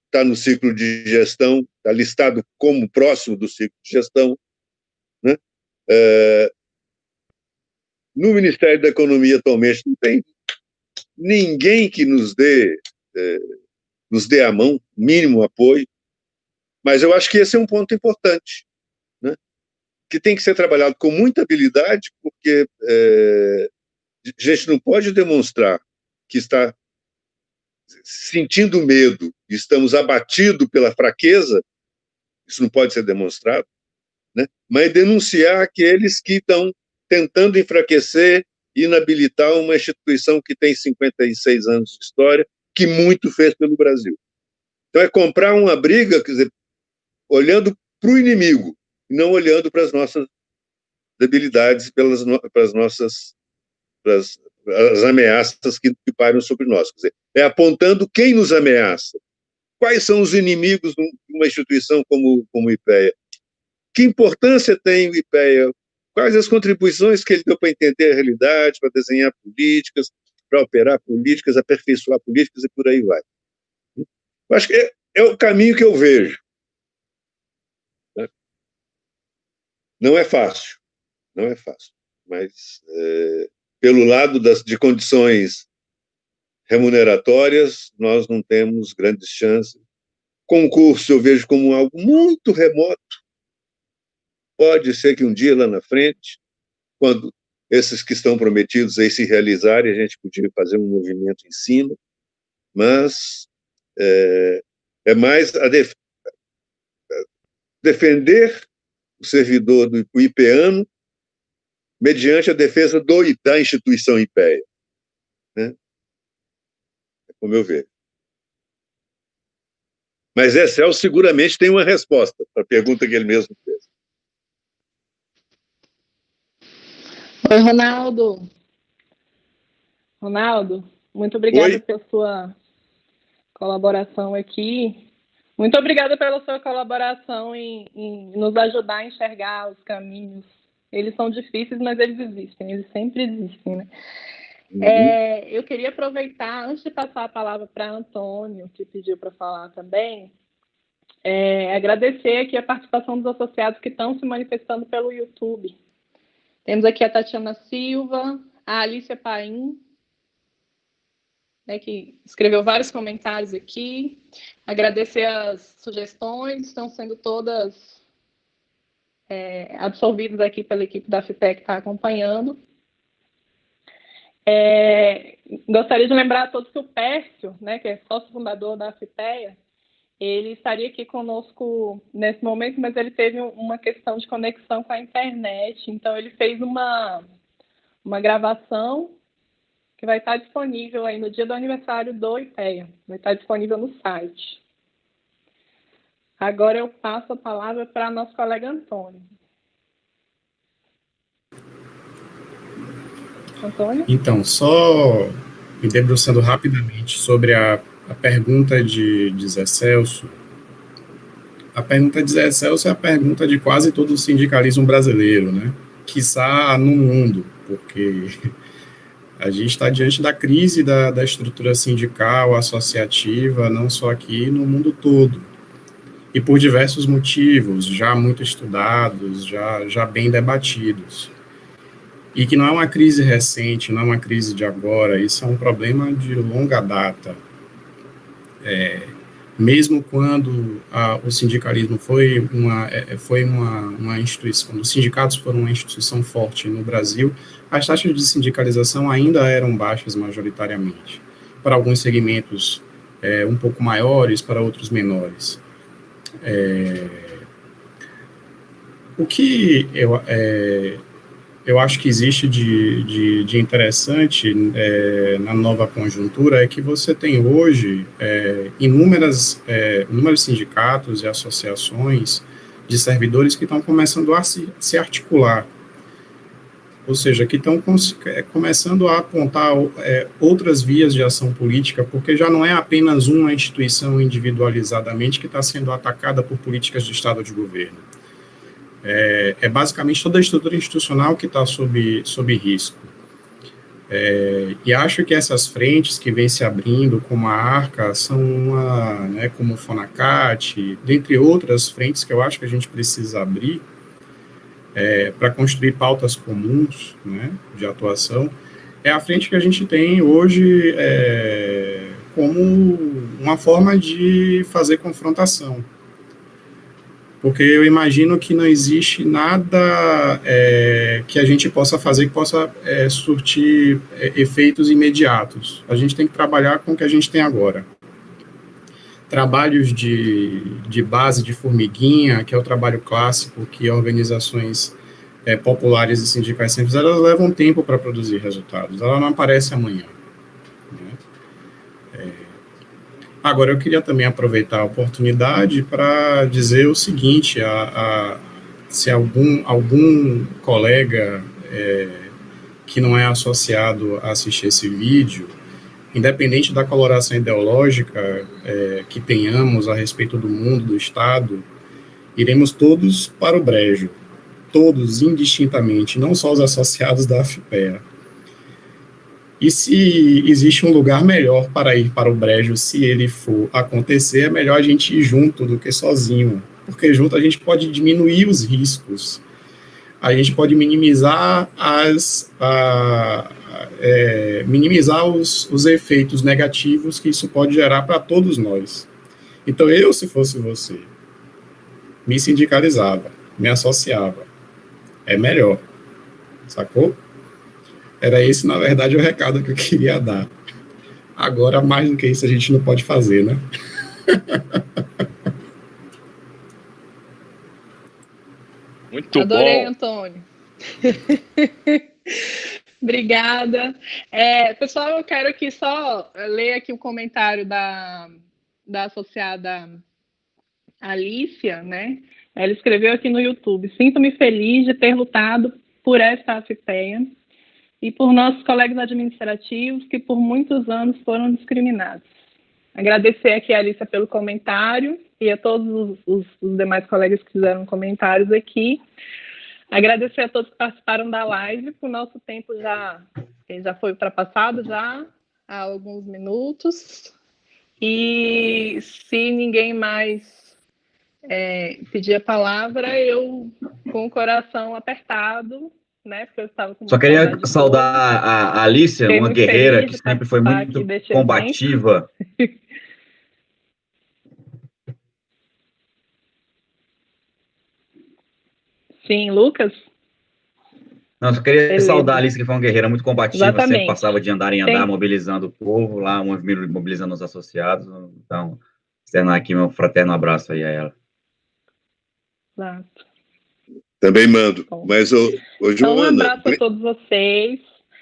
está no ciclo de gestão, está listado como próximo do ciclo de gestão, né? No Ministério da Economia atualmente não tem ninguém que nos dê a mão, mínimo apoio, mas eu acho que esse é um ponto importante, né? Que tem que ser trabalhado com muita habilidade, porque a gente não pode demonstrar que está sentindo medo, estamos abatidos pela fraqueza, isso não pode ser demonstrado, né? Mas denunciar aqueles que estão tentando enfraquecer, inabilitar uma instituição que tem 56 anos de história, que muito fez pelo Brasil. Então é comprar uma briga, quer dizer, olhando para o inimigo, não olhando para as nossas debilidades, para as nossas as ameaças que pairam sobre nós. Quer dizer, é apontando quem nos ameaça. Quais são os inimigos de uma instituição como o IPEA? Que importância tem o IPEA? Quais as contribuições que ele deu para entender a realidade, para desenhar políticas, para operar políticas, aperfeiçoar políticas e por aí vai. Eu acho que é o caminho que eu vejo. Não é fácil, mas pelo lado de condições remuneratórias, nós não temos grandes chances. Concurso eu vejo como algo muito remoto. Pode ser que um dia lá na frente, quando esses que estão prometidos aí se realizarem, a gente podia fazer um movimento em cima, mas é mais defender o servidor do IPEANO mediante a defesa da instituição IPEA. Né? É como eu vejo. Mas Celso seguramente tem uma resposta para a pergunta que ele mesmo fez. Oi, Ronaldo. Ronaldo, muito obrigada pela sua colaboração aqui. Muito obrigada pela sua colaboração em nos ajudar a enxergar os caminhos. Eles são difíceis, mas eles existem, eles sempre existem, né? Eu queria aproveitar, antes de passar a palavra para Antônio, que pediu para falar também, agradecer aqui a participação dos associados que estão se manifestando pelo YouTube. Temos aqui a Tatiana Silva, a Alicia Paim, né, que escreveu vários comentários aqui. Agradecer as sugestões, estão sendo todas absorvidas aqui pela equipe da FIPE que está acompanhando. Gostaria de lembrar a todos que o Pércio, né, que é sócio fundador da FIPEA, ele estaria aqui conosco nesse momento, mas ele teve uma questão de conexão com a internet, então ele fez uma gravação que vai estar disponível aí no dia do aniversário do IPEA, vai estar disponível no site. Agora eu passo a palavra para nosso colega Antônio. Antônio? Então, só me debruçando rapidamente sobre a pergunta de Zé Celso. A pergunta de Zé Celso é a pergunta de quase todo o sindicalismo brasileiro, né? Quiçá no mundo, porque a gente está diante da crise da estrutura sindical, associativa, não só aqui, no mundo todo. e por diversos motivos, já muito estudados, já bem debatidos. E que não é uma crise recente, não é uma crise de agora, isso é um problema de longa data. Mesmo quando o sindicalismo foi uma instituição, quando os sindicatos foram uma instituição forte no Brasil, as taxas de sindicalização ainda eram baixas majoritariamente. Para alguns segmentos um pouco maiores, para outros menores. O que eu acho que existe de interessante na nova conjuntura é que você tem hoje inúmeros sindicatos e associações de servidores que estão começando a se articular, ou seja, que estão começando a apontar outras vias de ação política, porque já não é apenas uma instituição individualizadamente que está sendo atacada por políticas de Estado de governo. É basicamente toda a estrutura institucional que está sob risco. E acho que essas frentes que vêm se abrindo, como a ARCA, são como o FONACAT, dentre outras frentes que eu acho que a gente precisa abrir para construir pautas comuns, né, de atuação, é a frente que a gente tem hoje como uma forma de fazer confrontação. Porque eu imagino que não existe nada que a gente possa fazer que possa surtir efeitos imediatos. A gente tem que trabalhar com o que a gente tem agora. Trabalhos de base de formiguinha, que é o trabalho clássico que organizações populares e sindicais sempre elas levam tempo para produzir resultados. Ela não aparece amanhã. Agora, eu queria também aproveitar a oportunidade para dizer o seguinte, se algum colega que não é associado a assistir esse vídeo, independente da coloração ideológica que tenhamos a respeito do mundo, do Estado, iremos todos para o brejo, todos indistintamente, não só os associados da AFPEA. E se existe um lugar melhor para ir para o brejo, se ele for acontecer, é melhor a gente ir junto do que sozinho, porque junto a gente pode diminuir os riscos, a gente pode minimizar os efeitos negativos que isso pode gerar para todos nós. Então, se fosse você, me sindicalizava, me associava, é melhor, sacou? Era esse, na verdade, o recado que eu queria dar. Agora, mais do que isso, a gente não pode fazer, né? Muito Adorei, bom. Antônio. Obrigada. Pessoal, eu quero aqui só ler aqui o comentário da associada Alicia, né? Ela escreveu aqui no YouTube: sinto-me feliz de ter lutado por esta AFPEA e por nossos colegas administrativos que por muitos anos foram discriminados. Agradecer aqui a Alicia pelo comentário e a todos os demais colegas que fizeram comentários aqui. Agradecer a todos que participaram da live, o nosso tempo já foi ultrapassado já há alguns minutos. E se ninguém mais pedir a palavra, eu, com o coração apertado, né, porque eu estava com só queria saudar a Alicia, uma guerreira que sempre foi muito combativa. Sim, Lucas? Não, só queria saudar a Alicia, que foi uma guerreira muito combativa, Exatamente. Sempre passava de andar em andar, mobilizando o povo lá, mobilizando os associados. Então, externar aqui meu fraterno abraço aí a ela. Exato. Também mando. Bom. Mas, Joana... Então, um abraço a todos vocês.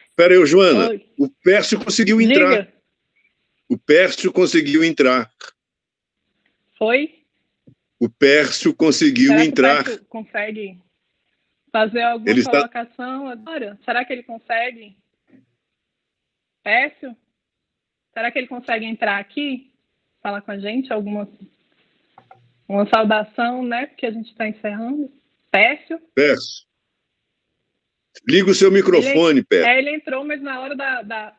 Espera aí, Joana. Oi. O Pércio conseguiu entrar. Diga. O Pércio conseguiu entrar. Foi? O Pércio conseguiu entrar. O Pércio consegue fazer alguma colocação agora? Será que ele consegue? Pércio? Será que ele consegue entrar aqui? Falar com a gente? Uma saudação, né? Porque a gente está encerrando. Pércio? Pércio. Liga o seu microfone, Pércio. Ele entrou, mas na hora da...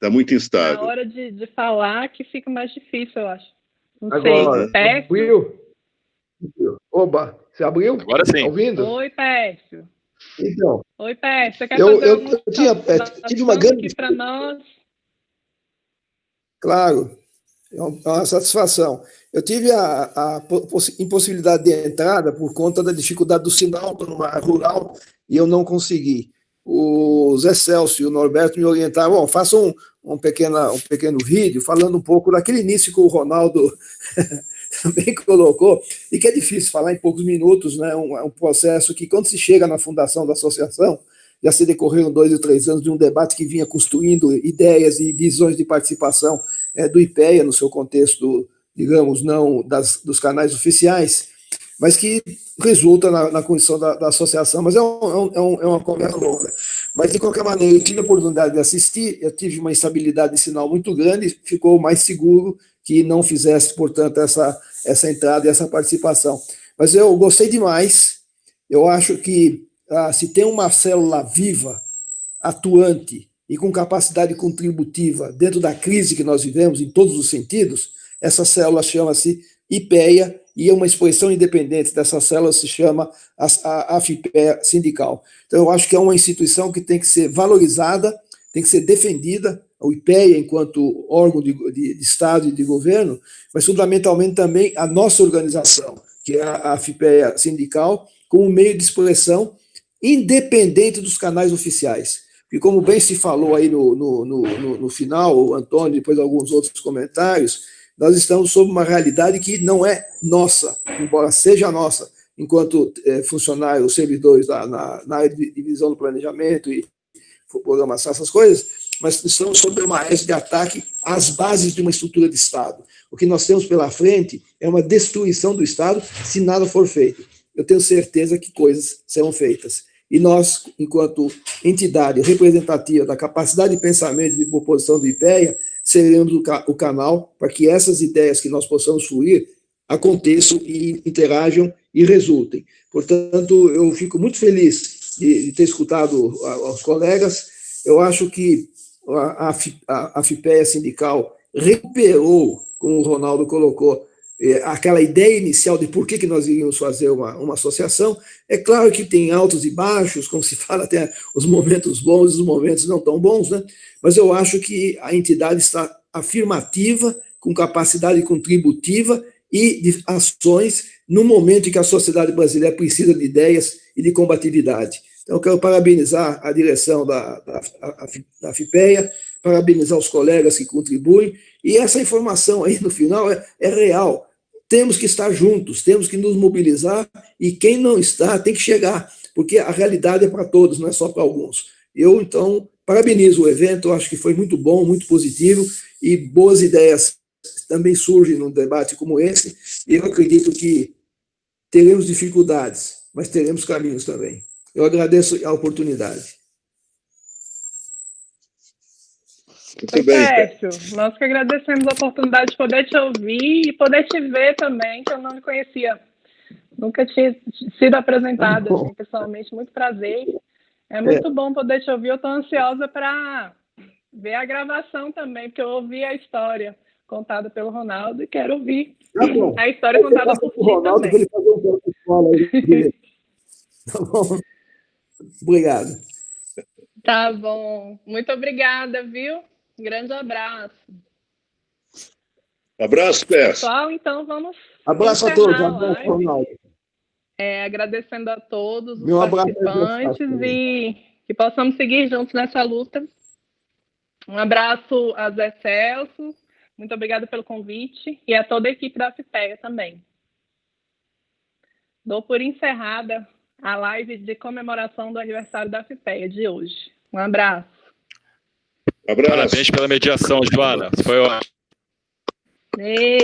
Está muito Na instável. hora de falar que fica mais difícil, eu acho. Não Agora, sei. Pércio? abriu? Oba, você abriu? Agora sim. Tá ouvindo? Oi, Pércio. Então, Oi, Pércio. Você quer eu fazer alguma tive uma grande... aqui para nós? Claro, é uma satisfação. Eu tive a impossibilidade de entrada por conta da dificuldade do sinal, estou numa área rural, e eu não consegui. O Zé Celso e o Norberto me orientaram, bom, faça um pequeno vídeo falando um pouco daquele início que o Ronaldo também colocou, e que é difícil falar em poucos minutos, né? É um processo que, quando se chega na fundação da associação, já se decorreram 2 ou 3 anos de um debate que vinha construindo ideias e visões de participação do IPEA, no seu contexto, digamos, não dos canais oficiais, mas que resulta na condição da associação, mas é uma conversa longa. Mas, de qualquer maneira, eu tive a oportunidade de assistir, eu tive uma instabilidade de sinal muito grande, ficou mais seguro que não fizesse, portanto, essa entrada e essa participação. Mas eu gostei demais, eu acho que se tem uma célula viva, atuante e com capacidade contributiva dentro da crise que nós vivemos, em todos os sentidos, essa célula chama-se IPEA, e uma expressão independente dessa célula se chama a AFIPEA sindical. Então, eu acho que é uma instituição que tem que ser valorizada, tem que ser defendida, o IPEA enquanto órgão de Estado e de governo, mas fundamentalmente também a nossa organização, que é a AFIPEA sindical, como meio de expressão independente dos canais oficiais. E como bem se falou aí no final, o Antônio, depois alguns outros comentários, nós estamos sob uma realidade que não é nossa, embora seja nossa, enquanto funcionários, servidores na área de divisão do planejamento e programação, essas coisas, mas estamos sob uma égide de ataque às bases de uma estrutura de Estado. O que nós temos pela frente é uma destruição do Estado se nada for feito. Eu tenho certeza que coisas serão feitas. E nós, enquanto entidade representativa da capacidade de pensamento e de proposição do IPEA, seremos o canal para que essas ideias que nós possamos fluir aconteçam e interajam e resultem. Portanto, eu fico muito feliz de ter escutado aos colegas. Eu acho que a FIPEA sindical recuperou, como o Ronaldo colocou, aquela ideia inicial de por que nós iríamos fazer uma associação. É claro que tem altos e baixos, como se fala, tem os momentos bons e os momentos não tão bons, né? Mas eu acho que a entidade está afirmativa, com capacidade contributiva e de ações no momento em que a sociedade brasileira precisa de ideias e de combatividade. Então, eu quero parabenizar a direção da FIPEA, parabenizar os colegas que contribuem, e essa informação aí no final é real. Temos que estar juntos, temos que nos mobilizar, e quem não está tem que chegar, porque a realidade é para todos, não é só para alguns. Eu, então, parabenizo o evento, eu acho que foi muito bom, muito positivo, e boas ideias também surgem num debate como esse, e eu acredito que teremos dificuldades, mas teremos caminhos também. Eu agradeço a oportunidade. Muito bem, Pércio, nós que agradecemos a oportunidade de poder te ouvir e poder te ver também, que eu não me conhecia. Nunca tinha sido apresentada assim, pessoalmente, muito prazer. É muito bom poder te ouvir, eu estou ansiosa para ver a gravação também, porque eu ouvi a história contada pelo Ronaldo e quero ouvir a história contada por ti também. Ele fazer um pouco de escola aí. Tá bom? Obrigado. Tá bom. Muito obrigada, viu? Um grande abraço. Abraço, Pércio. Pessoal, então vamos Abraço a todos. Abraço, Ronaldo. Agradecendo a todos os Meu participantes e que possamos seguir juntos nessa luta. Um abraço a Zé Celso, muito obrigada pelo convite, e a toda a equipe da FIPEA também. Dou por encerrada a live de comemoração do aniversário da FIPEA de hoje. Um abraço. Parabéns pela mediação, Joana. Foi ótimo.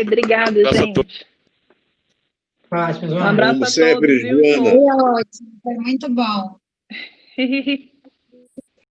Obrigada, gente. Ótimo, Um abraço Como a sempre, todos, viu? Joana. Foi ótimo, foi muito bom.